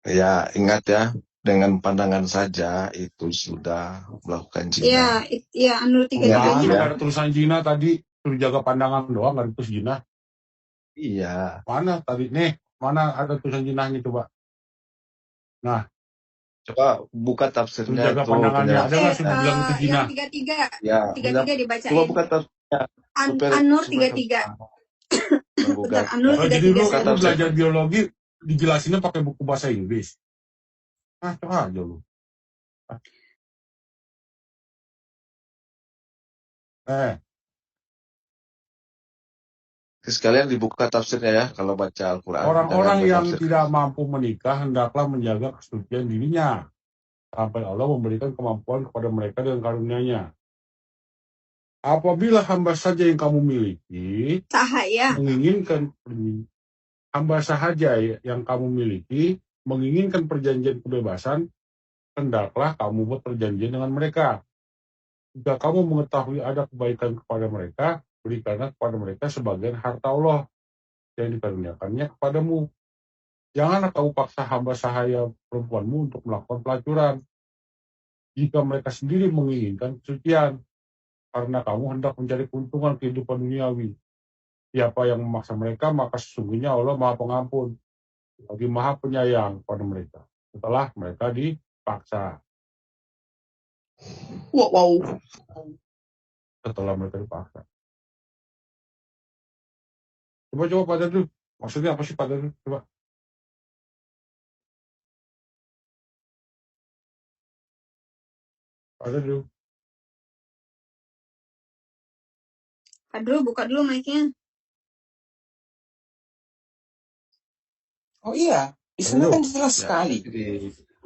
Ya, ingat ya, dengan pandangan saja itu sudah melakukan zina. Iya, An-Nur 33-nya. Ada tulisan zina tadi, suruh jaga pandangan doang, nggak ditulis zina. Iya. Mana tadi nih? Mana ada tulisan jinahnya coba? Nah, Coba buka tafsirnya menjaga itu. pandangannya. Ada nggak sih bilang itu jinah? Yang 33. Ya, 33 dibacain. coba buka tafsirnya. An-Nur 33. Bentar, An-Nur Oh, jadi lu 33. belajar biologi dijelasinnya pakai buku bahasa Inggris. Coba aja lu. Sekalian dibuka tafsirnya ya kalau baca Al-Quran. Orang-orang yang tidak mampu menikah hendaklah menjaga kesucian dirinya sampai Allah memberikan kemampuan kepada mereka dengan karunia-Nya. Apabila hamba saja yang kamu miliki menginginkan hamba sahaja yang kamu miliki menginginkan perjanjian kebebasan, hendaklah kamu buat perjanjian dengan mereka. Jika kamu mengetahui ada kebaikan kepada mereka, berikanlah kepada mereka sebagian harta Allah yang dikaruniakannya kepadamu. Janganlah kamu paksa hamba sahaya perempuanmu untuk melakukan pelacuran jika mereka sendiri menginginkan kesucian, karena kamu hendak mencari keuntungan kehidupan duniawi. Siapa yang memaksa mereka, maka sesungguhnya Allah Maha Pengampun, lagi Maha Penyayang pada mereka setelah mereka dipaksa. Wow. Setelah mereka dipaksa. Coba Pak Dadru. Maksudnya apa sih Pak Dadru? Coba. Pak Dadru. Pak Dadru, buka dulu mic-nya. Oh iya, di sana kan jelas sekali.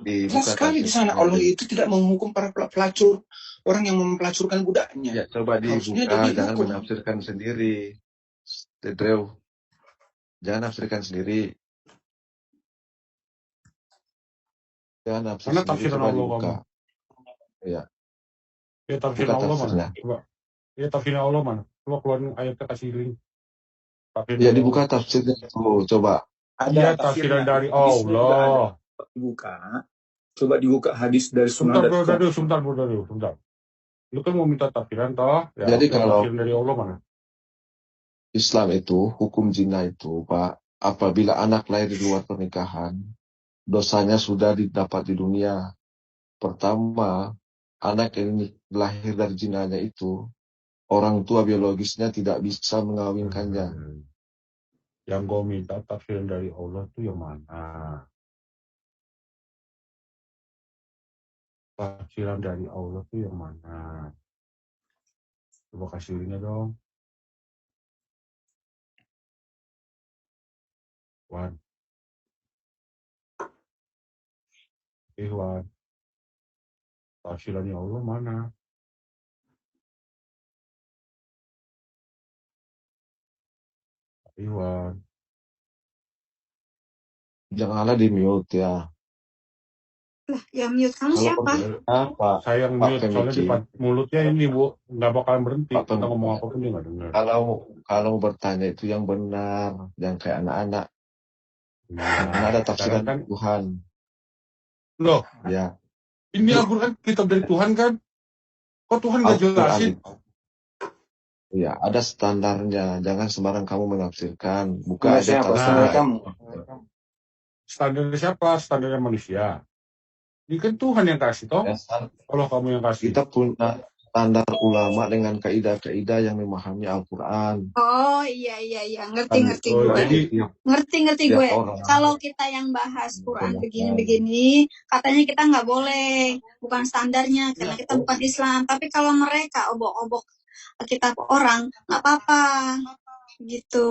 Jelas sekali di sana Allah itu tidak menghukum para pelacur, orang yang mempelacurkan budaknya. Ya, coba dibuka, jangan menafsirkan sendiri. Drew, jangan nafsirkan sendiri. Jangan nafsir mana sendiri, coba dibuka. Ya. Ya, tafsiran Allah mana? Coba. Ya, tafsiran Allah mana? Coba keluarin ayatnya, kasih link. Ya, dibuka tafsirnya tuh, coba. Ada tafsiran dari Allah. Dibuka. Coba dibuka hadis dari Sunnah. Sebentar. Lu kan mau minta tafsiran toh? Ya, jadi kalau tafsiran dari Allah mana? Islam itu, hukum zina itu, Pak, apabila anak lahir di luar pernikahan, dosanya sudah didapat di dunia. Pertama, anak ini lahir dari zinanya itu, orang tua biologisnya tidak bisa mengawinkannya. Yang gue minta tafsiran dari Allah itu yang mana? Tafsiran dari Allah itu yang mana? Coba kasih linknya dong. Wan. Wan. Tafsirannya Allah mana? Iwan. Janganlah di mute ya. Lah, yang mute kamu siapa? Saya yang mute, soalnya di mulutnya ini Bu, nggak bakalan berhenti. Kita ngomong apapun dia nggak dengar. Kalau bertanya itu yang benar, yang kayak anak-anak. Karena ada tafsiran kan Tuhan. Loh, ya. Ini Al-Quran kitab dari Tuhan kan? Kok Tuhan nggak jelasin? Iya, ada standarnya. Jangan sembarang kamu menafsirkan. Buka aja tafsir kamu. Standarnya siapa? Standarnya manusia. Ini kan Tuhan yang kasih toh. Ya, kalau kamu yang kasih. Kita punya standar ulama dengan kaidah-kaidah yang memahami Al-Quran. Oh iya, ngerti gue. Ngerti gue. Kalau kita yang bahas Quran begini-begini, katanya kita nggak boleh, bukan standarnya, karena kita bukan Islam. Tapi kalau mereka obok-obok kitab orang, nggak apa-apa, gitu.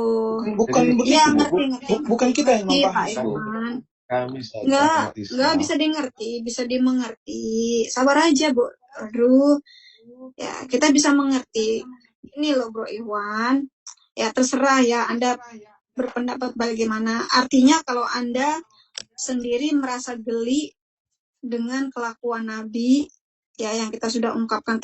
Bukan begitu. Ya ngerti. Bukan kita yang membahas. Nggak bisa dimengerti. Sabar aja, Bu. Aduh. Ya, kita bisa mengerti. Ini loh Bro Iwan. Ya, terserah ya Anda berpendapat bagaimana. Artinya kalau Anda sendiri merasa geli dengan kelakuan Nabi, ya yang kita sudah ungkapkan